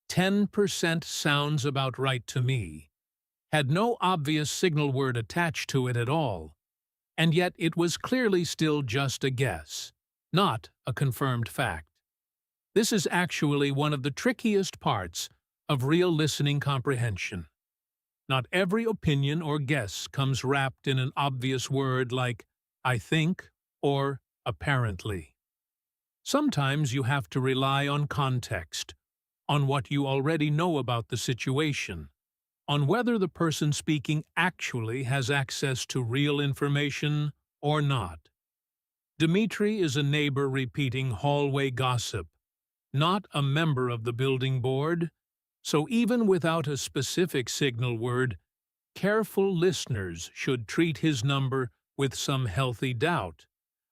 10% sounds about right to me, had no obvious signal word attached to it at all, and yet it was clearly still just a guess, not a confirmed fact. This is actually one of the trickiest parts of real listening comprehension. Not every opinion or guess comes wrapped in an obvious word like "I think" or "apparently." Sometimes you have to rely on context, on what you already know about the situation, on whether the person speaking actually has access to real information or not. Dmitri is a neighbor repeating hallway gossip, not a member of the building board, so even without a specific signal word, careful listeners should treat his number with some healthy doubt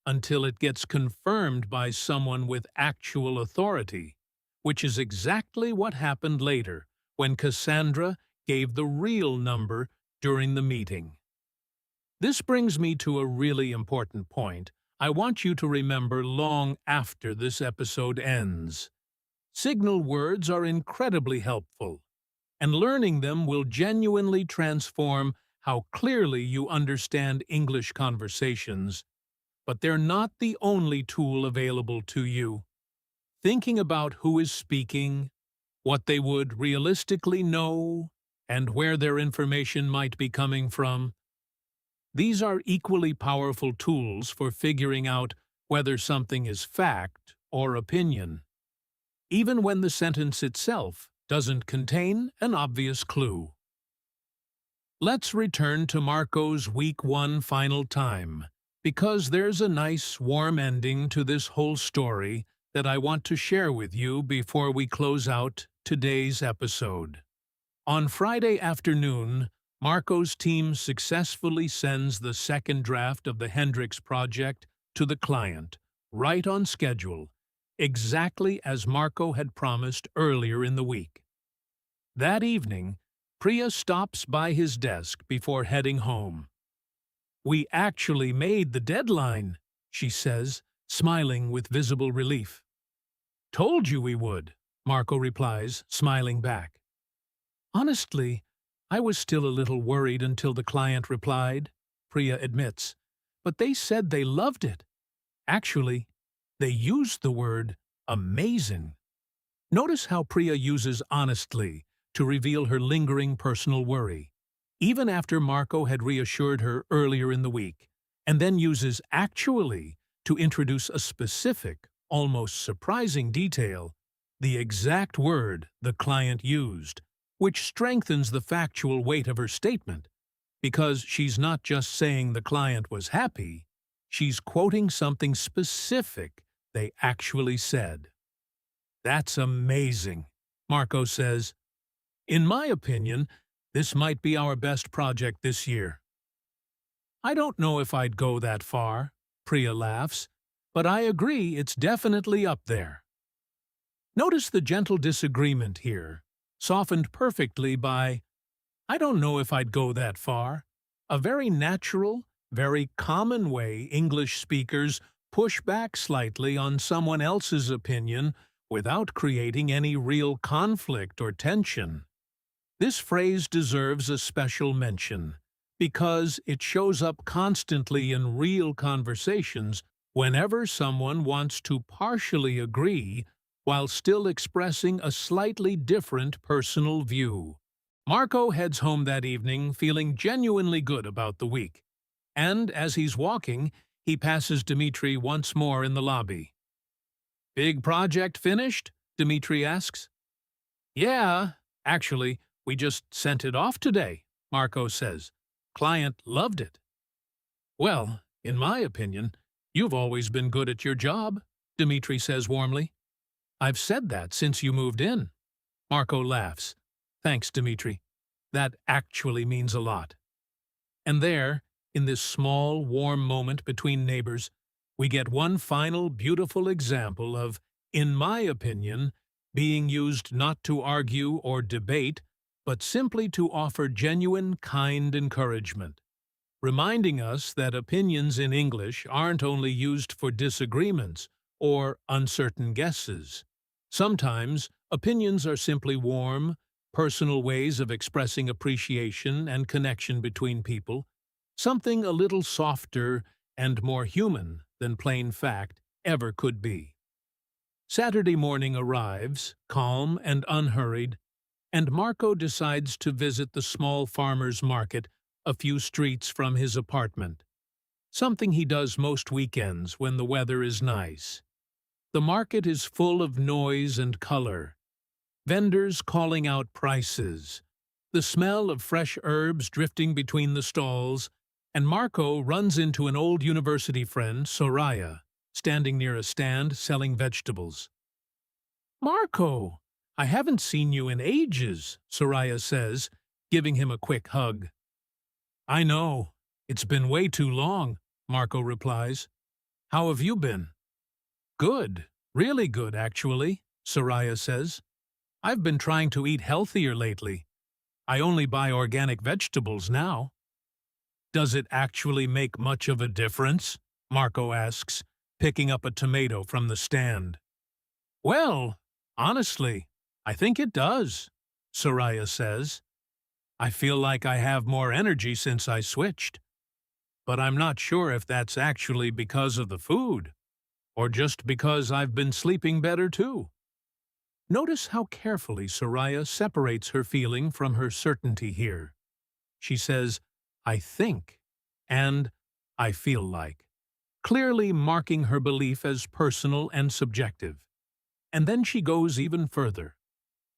until it gets confirmed by someone with actual authority, which is exactly what happened later when Cassandra gave the real number during the meeting. This brings me to a really important point I want you to remember long after this episode ends. Signal words are incredibly helpful, and learning them will genuinely transform how clearly you understand English conversations. But they're not the only tool available to you. Thinking about who is speaking, what they would realistically know, and where their information might be coming from, these are equally powerful tools for figuring out whether something is fact or opinion, even when the sentence itself doesn't contain an obvious clue. Let's return to Marco's Week 1 final time, because there's a nice, warm ending to this whole story that I want to share with you before we close out today's episode. On Friday afternoon, Marco's team successfully sends the second draft of the Hendrix project to the client, right on schedule, exactly as Marco had promised earlier in the week. That evening, Priya stops by his desk before heading home. "We actually made the deadline," she says, smiling with visible relief. "Told you we would," Marco replies, smiling back. "Honestly, I was still a little worried until the client replied," Priya admits, "but they said they loved it. Actually, they used the word amazing." Notice how Priya uses honestly to reveal her lingering personal worry, even after Marco had reassured her earlier in the week, and then uses actually to introduce a specific, almost surprising detail, the exact word the client used, which strengthens the factual weight of her statement, because she's not just saying the client was happy, she's quoting something specific they actually said. "That's amazing," Marco says. "In my opinion, this might be our best project this year." "I don't know if I'd go that far," Priya laughs, "but I agree it's definitely up there." Notice the gentle disagreement here, softened perfectly by, "I don't know if I'd go that far," a very natural, very common way English speakers push back slightly on someone else's opinion without creating any real conflict or tension. This phrase deserves a special mention, because it shows up constantly in real conversations whenever someone wants to partially agree while still expressing a slightly different personal view. Marco heads home that evening feeling genuinely good about the week, and as he's walking, he passes Dmitri once more in the lobby. "Big project finished?" Dmitri asks. "Yeah, actually, we just sent it off today," Marco says. "Client loved it." "Well, in my opinion, you've always been good at your job," Dmitri says warmly. "I've said that since you moved in." Marco laughs. "Thanks, Dmitri. That actually means a lot." And there, in this small, warm moment between neighbors, we get one final beautiful example of, in my opinion, being used not to argue or debate, but simply to offer genuine, kind encouragement, reminding us that opinions in English aren't only used for disagreements or uncertain guesses. Sometimes, opinions are simply warm, personal ways of expressing appreciation and connection between people, something a little softer and more human than plain fact ever could be. Saturday morning arrives, calm and unhurried, and Marco decides to visit the small farmer's market a few streets from his apartment, something he does most weekends when the weather is nice. The market is full of noise and color, vendors calling out prices, the smell of fresh herbs drifting between the stalls, and Marco runs into an old university friend, Soraya, standing near a stand selling vegetables. "Marco, I haven't seen you in ages," Soraya says, giving him a quick hug. "I know. It's been way too long," Marco replies. "How have you been?" "Good. Really good, actually," Soraya says. "I've been trying to eat healthier lately. I only buy organic vegetables now." "Does it actually make much of a difference?" Marco asks, picking up a tomato from the stand. "Well, honestly, I think it does," Soraya says. I feel like I have more energy since I switched. But I'm not sure if that's actually because of the food, or just because I've been sleeping better too. Notice how carefully Soraya separates her feeling from her certainty here. She says, I think, and I feel like, clearly marking her belief as personal and subjective. And then she goes even further,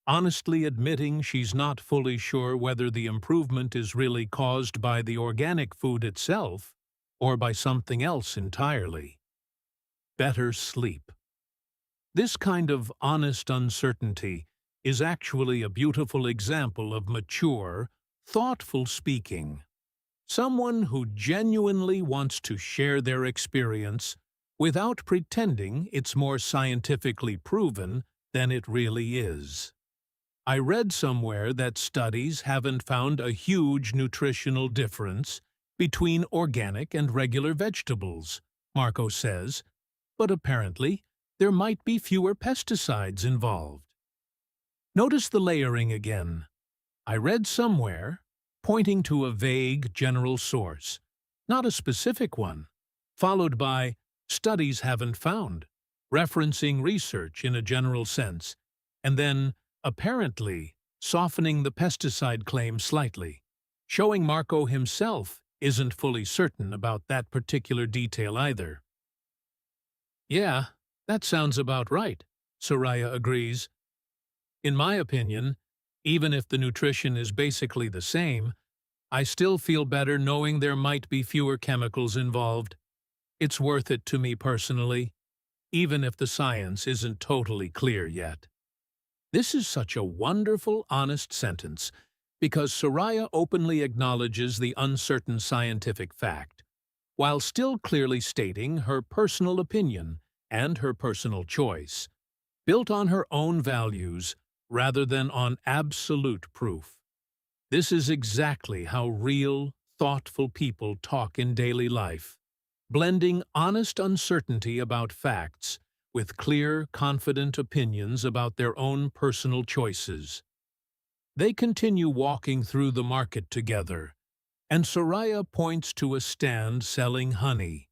honestly admitting she's not fully sure whether the improvement is really caused by the organic food itself or by something else entirely. Better sleep. This kind of honest uncertainty is actually a beautiful example of mature, thoughtful speaking. Someone who genuinely wants to share their experience without pretending it's more scientifically proven than it really is. I read somewhere that studies haven't found a huge nutritional difference between organic and regular vegetables, Marco says, but apparently there might be fewer pesticides involved. Notice the layering again. I read somewhere, pointing to a vague general source, not a specific one, followed by studies haven't found, referencing research in a general sense, and then, apparently, softening the pesticide claim slightly, showing Marco himself isn't fully certain about that particular detail either. Yeah, that sounds about right, Soraya agrees. In my opinion, even if the nutrition is basically the same, I still feel better knowing there might be fewer chemicals involved. It's worth it to me personally, even if the science isn't totally clear yet. This is such a wonderful, honest sentence because Soraya openly acknowledges the uncertain scientific fact, while still clearly stating her personal opinion and her personal choice, built on her own values rather than on absolute proof. This is exactly how real, thoughtful people talk in daily life, blending honest uncertainty about facts with clear, confident opinions about their own personal choices. They continue walking through the market together, and Soraya points to a stand selling honey.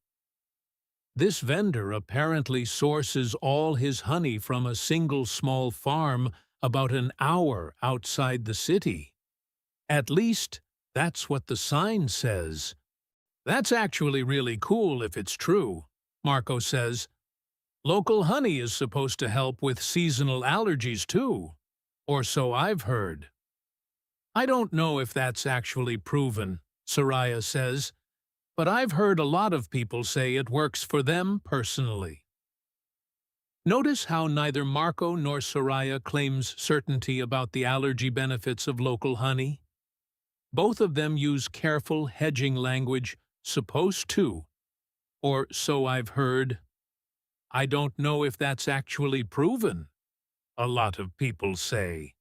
This vendor apparently sources all his honey from a single small farm about an hour outside the city. At least, that's what the sign says. That's actually really cool if it's true, Marco says. Local honey is supposed to help with seasonal allergies too, or so I've heard. I don't know if that's actually proven, Soraya says, but I've heard a lot of people say it works for them personally. Notice how neither Marco nor Soraya claims certainty about the allergy benefits of local honey. Both of them use careful hedging language, supposed to, or so I've heard. I don't know if that's actually proven, a lot of people say,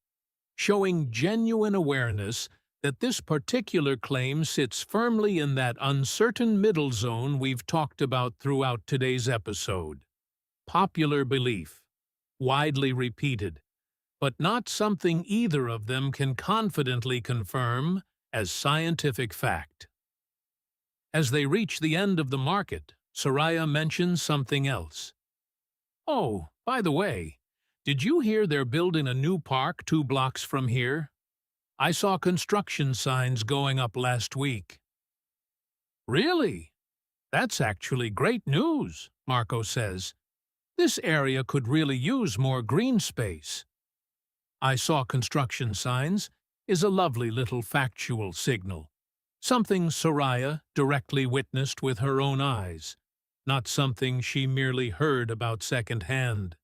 showing genuine awareness that this particular claim sits firmly in that uncertain middle zone we've talked about throughout today's episode. Popular belief, widely repeated, but not something either of them can confidently confirm as scientific fact. As they reach the end of the market, Soraya mentions something else. Oh, by the way, did you hear they're building a new park 2 blocks from here? I saw construction signs going up last week. Really? That's actually great news, Marco says. This area could really use more green space. I saw construction signs is a lovely little factual signal, something Soraya directly witnessed with her own eyes, not something she merely heard about secondhand.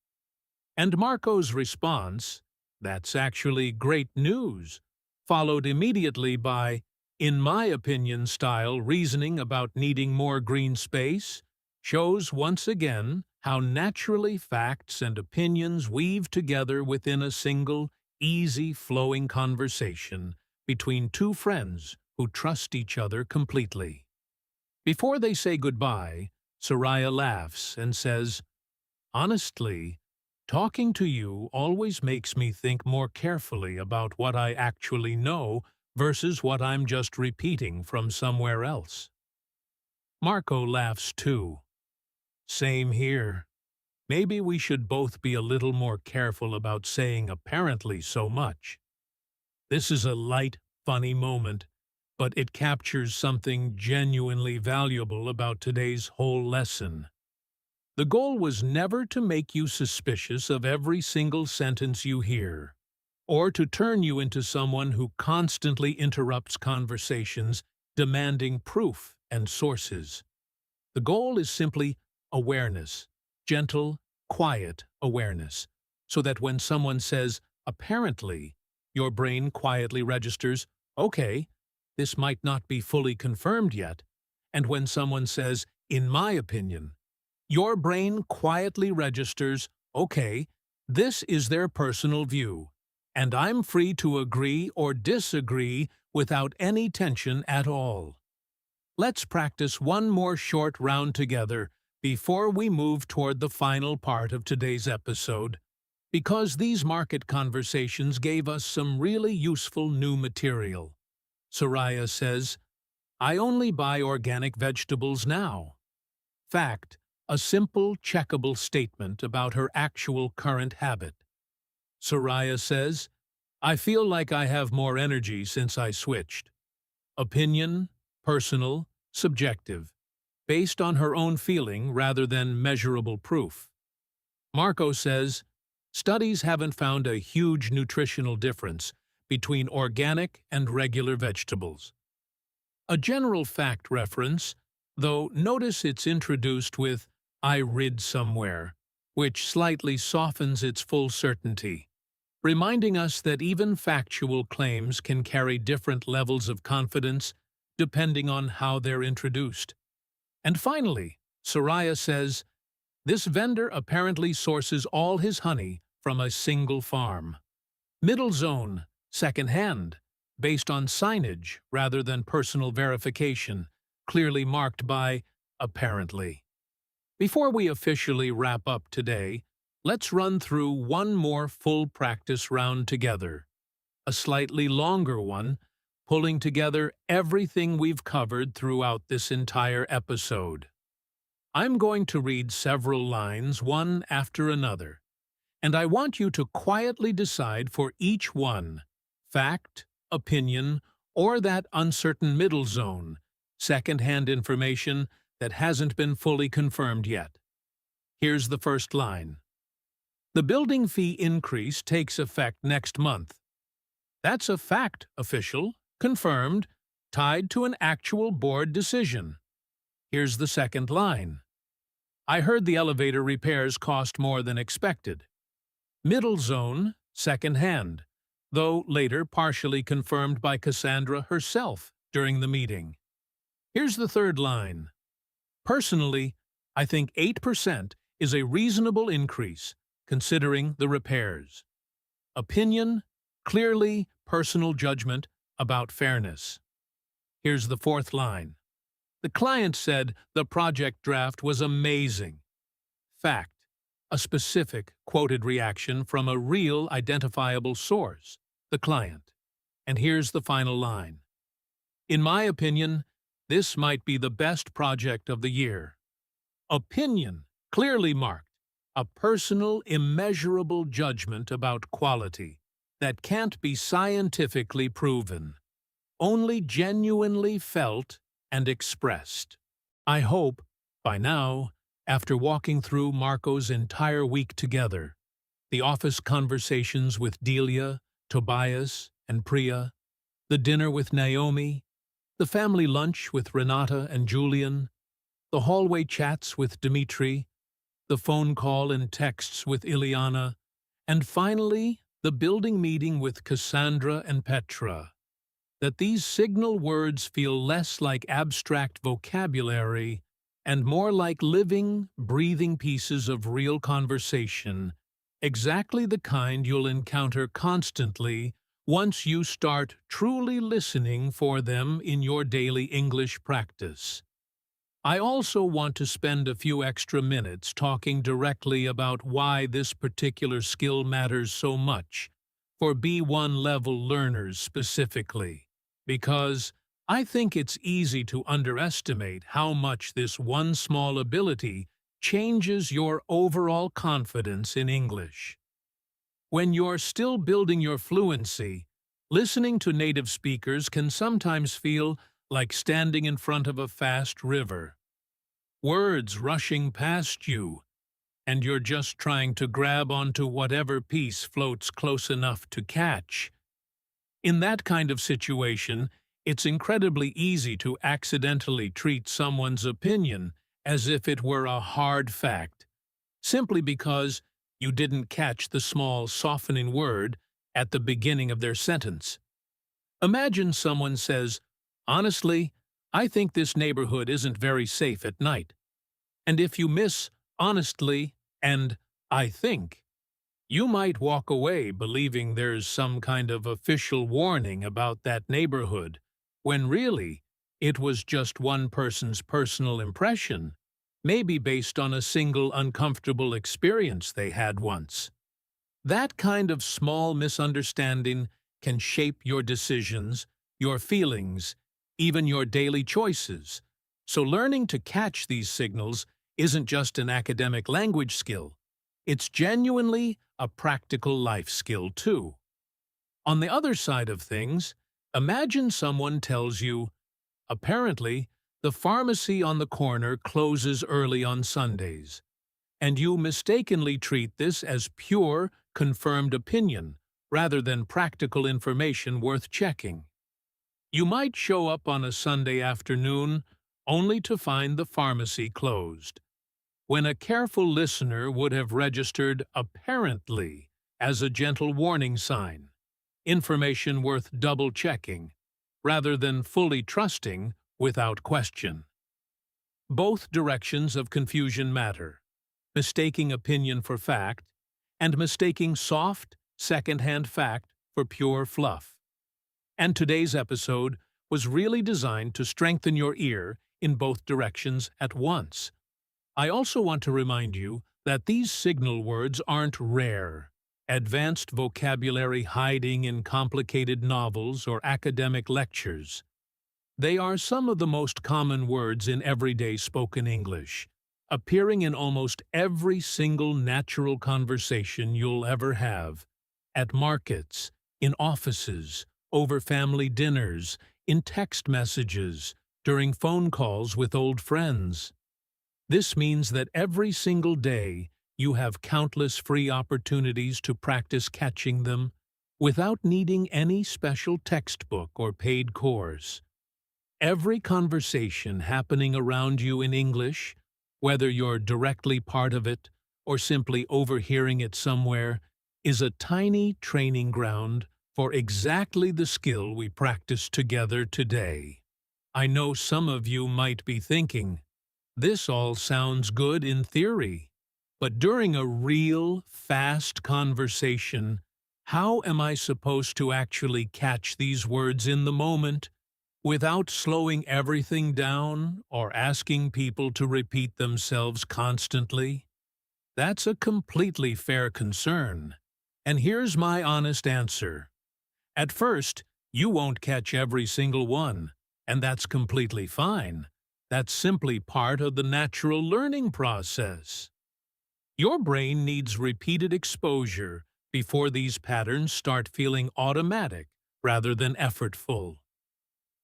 And Marco's response, that's actually great news, followed immediately by, in my opinion style reasoning about needing more green space, shows once again how naturally facts and opinions weave together within a single, easy flowing conversation between two friends who trust each other completely. Before they say goodbye, Soraya laughs and says, honestly, Talking to you always makes me think more carefully about what I actually know versus what I'm just repeating from somewhere else. Marco laughs too. Same here. Maybe we should both be a little more careful about saying apparently so much. This is a light, funny moment, but it captures something genuinely valuable about today's whole lesson. The goal was never to make you suspicious of every single sentence you hear, or to turn you into someone who constantly interrupts conversations, demanding proof and sources. The goal is simply awareness, gentle, quiet awareness, so that when someone says, apparently, your brain quietly registers, okay, this might not be fully confirmed yet, and when someone says, in my opinion, your brain quietly registers, okay, this is their personal view, and I'm free to agree or disagree without any tension at all. Let's practice one more short round together before we move toward the final part of today's episode, because these market conversations gave us some really useful new material. Soraya says, I only buy organic vegetables now. Fact, a simple, checkable statement about her actual current habit. Soraya says, I feel like I have more energy since I switched. Opinion, personal, subjective, based on her own feeling rather than measurable proof. Marco says, studies haven't found a huge nutritional difference between organic and regular vegetables. A general fact reference, though notice it's introduced with I read somewhere, which slightly softens its full certainty, reminding us that even factual claims can carry different levels of confidence depending on how they're introduced. And finally, Soraya says, this vendor apparently sources all his honey from a single farm. Middle zone, second-hand, based on signage rather than personal verification, clearly marked by apparently. Before we officially wrap up today, let's run through one more full practice round together, a slightly longer one, pulling together everything we've covered throughout this entire episode. I'm going to read several lines one after another, and I want you to quietly decide for each one, fact, opinion, or that uncertain middle zone, second-hand information that hasn't been fully confirmed yet. Here's the first line. The building fee increase takes effect next month. That's a fact, official, confirmed, tied to an actual board decision. Here's the second line. I heard the elevator repairs cost more than expected. Middle zone, second-hand, though later partially confirmed by Cassandra herself during the meeting. Here's the third line. Personally, I think 8% is a reasonable increase, considering the repairs. Opinion, clearly personal judgment about fairness. Here's the fourth line. The client said the project draft was amazing. Fact, a specific, quoted reaction from a real identifiable source, the client. And here's the final line. In my opinion, this might be the best project of the year. Opinion, clearly marked, a personal, immeasurable judgment about quality that can't be scientifically proven, only genuinely felt and expressed. I hope, by now, after walking through Marco's entire week together, the office conversations with Delia, Tobias, and Priya, the dinner with Naomi, the family lunch with Renata and Julian, the hallway chats with Dmitri, the phone call and texts with Ileana, and finally, the building meeting with Cassandra and Petra, that these signal words feel less like abstract vocabulary and more like living, breathing pieces of real conversation, exactly the kind you'll encounter constantly once you start truly listening for them in your daily English practice. I also want to spend a few extra minutes talking directly about why this particular skill matters so much, for B1 level learners specifically, because I think it's easy to underestimate how much this one small ability changes your overall confidence in English. When you're still building your fluency, listening to native speakers can sometimes feel like standing in front of a fast river. Words rushing past you, and you're just trying to grab onto whatever piece floats close enough to catch. In that kind of situation, it's incredibly easy to accidentally treat someone's opinion as if it were a hard fact, simply because you didn't catch the small softening word at the beginning of their sentence. Imagine someone says, "Honestly, I think this neighborhood isn't very safe at night." And if you miss "honestly" and "I think," you might walk away believing there's some kind of official warning about that neighborhood, when really it was just one person's personal impression, maybe based on a single uncomfortable experience they had once. That kind of small misunderstanding can shape your decisions, your feelings, even your daily choices. So learning to catch these signals isn't just an academic language skill. It's genuinely a practical life skill, too. On the other side of things, imagine someone tells you, "Apparently, the pharmacy on the corner closes early on Sundays," and you mistakenly treat this as pure, confirmed opinion rather than practical information worth checking. You might show up on a Sunday afternoon only to find the pharmacy closed, when a careful listener would have registered "apparently" as a gentle warning sign, information worth double-checking, rather than fully trusting without question. Both directions of confusion matter: mistaking opinion for fact, and mistaking soft, second-hand fact for pure fluff. And today's episode was really designed to strengthen your ear in both directions at once. I also want to remind you that these signal words aren't rare, advanced vocabulary hiding in complicated novels or academic lectures. They are some of the most common words in everyday spoken English, appearing in almost every single natural conversation you'll ever have, at markets, in offices, over family dinners, in text messages, during phone calls with old friends. This means that every single day you have countless free opportunities to practice catching them without needing any special textbook or paid course. Every conversation happening around you in English, whether you're directly part of it or simply overhearing it somewhere, is a tiny training ground for exactly the skill we practice together today. I know some of you might be thinking, "This all sounds good in theory, but during a real, fast conversation, how am I supposed to actually catch these words in the moment without slowing everything down or asking people to repeat themselves constantly?" That's a completely fair concern. And here's my honest answer. At first, you won't catch every single one, and that's completely fine. That's simply part of the natural learning process. Your brain needs repeated exposure before these patterns start feeling automatic rather than effortful.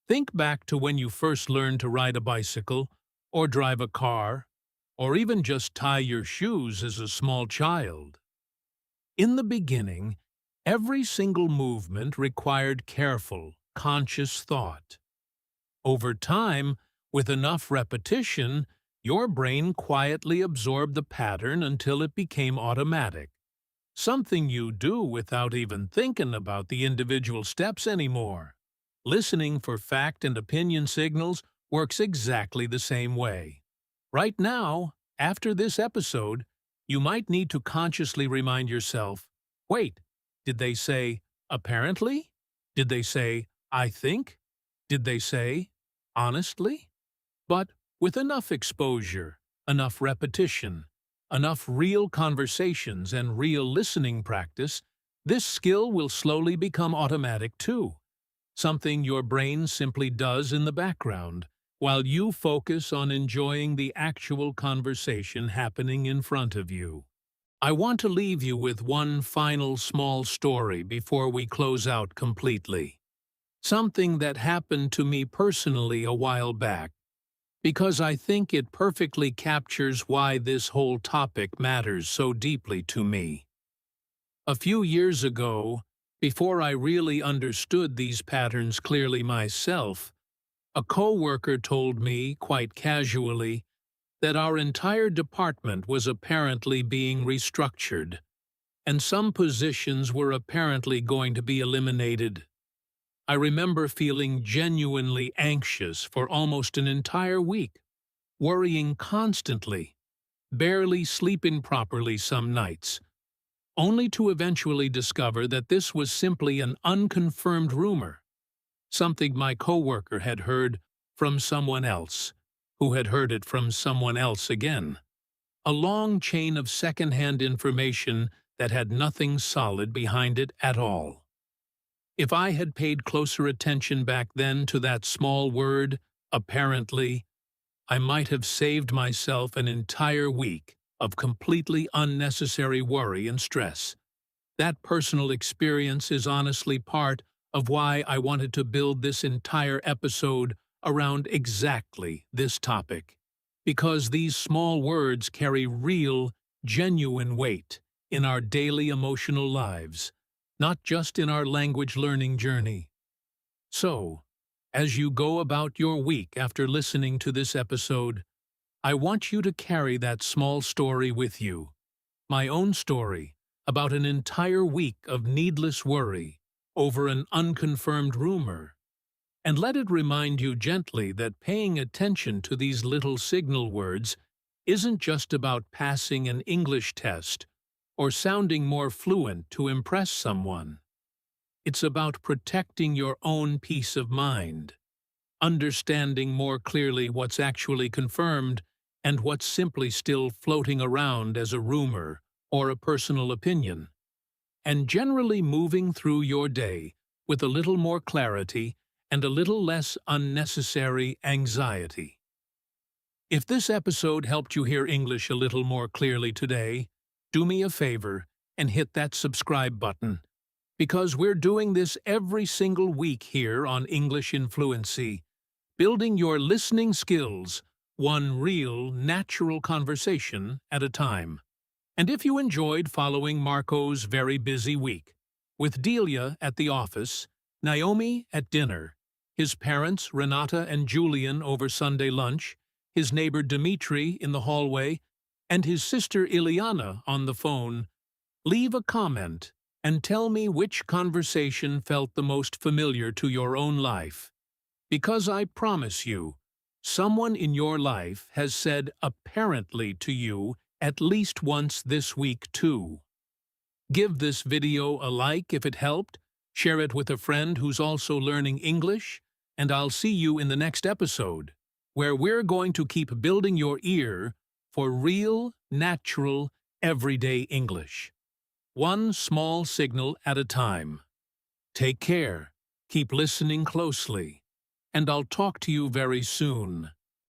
Think back to when you first learned to ride a bicycle, or drive a car, or even just tie your shoes as a small child. In the beginning, every single movement required careful, conscious thought. Over time, with enough repetition, your brain quietly absorbed the pattern until it became automatic, something you do without even thinking about the individual steps anymore. Listening for fact and opinion signals works exactly the same way. Right now, after this episode, you might need to consciously remind yourself, "Wait, did they say apparently? Did they say I think? Did they say honestly?" But With enough exposure, enough repetition, enough real conversations and real listening practice, this skill will slowly become automatic too, something your brain simply does in the background, while you focus on enjoying the actual conversation happening in front of you. I want to leave you with one final small story before we close out completely. Something that happened to me personally a while back, because I think it perfectly captures why this whole topic matters so deeply to me. A few years ago, before I really understood these patterns clearly myself, a coworker told me, quite casually, that our entire department was apparently being restructured, and some positions were apparently going to be eliminated. I remember feeling genuinely anxious for almost an entire week, worrying constantly, barely sleeping properly some nights, only to eventually discover that this was simply an unconfirmed rumor, something my coworker had heard from someone else, who had heard it from someone else again. A long chain of second-hand information that had nothing solid behind it at all. If I had paid closer attention back then to that small word, apparently, I might have saved myself an entire week of completely unnecessary worry and stress. That personal experience is honestly part of why I wanted to build this entire episode around exactly this topic. Because these small words carry real, genuine weight in our daily emotional lives, not just in our language learning journey. So, as you go about your week after listening to this episode, I want you to carry that small story with you, my own story about an entire week of needless worry over an unconfirmed rumor, and let it remind you gently that paying attention to these little signal words isn't just about passing an English test or sounding more fluent to impress someone. It's about protecting your own peace of mind, understanding more clearly what's actually confirmed and what's simply still floating around as a rumor or a personal opinion, and generally moving through your day with a little more clarity and a little less unnecessary anxiety. If this episode helped you hear English a little more clearly today, do me a favor and hit that subscribe button, because we're doing this every single week here on English in Fluency, building your listening skills one real, natural conversation at a time. And if you enjoyed following Marco's very busy week, with Delia at the office, Naomi at dinner, his parents Renata and Julian over Sunday lunch, his neighbor Dmitri in the hallway, and his sister Ileana on the phone, leave a comment and tell me which conversation felt the most familiar to your own life. Because I promise you, someone in your life has said apparently to you at least once this week too. Give this video a like if it helped, share it with a friend who's also learning English, and I'll see you in the next episode, where we're going to keep building your ear for real, natural, everyday English. One small signal at a time. Take care, keep listening closely, and I'll talk to you very soon.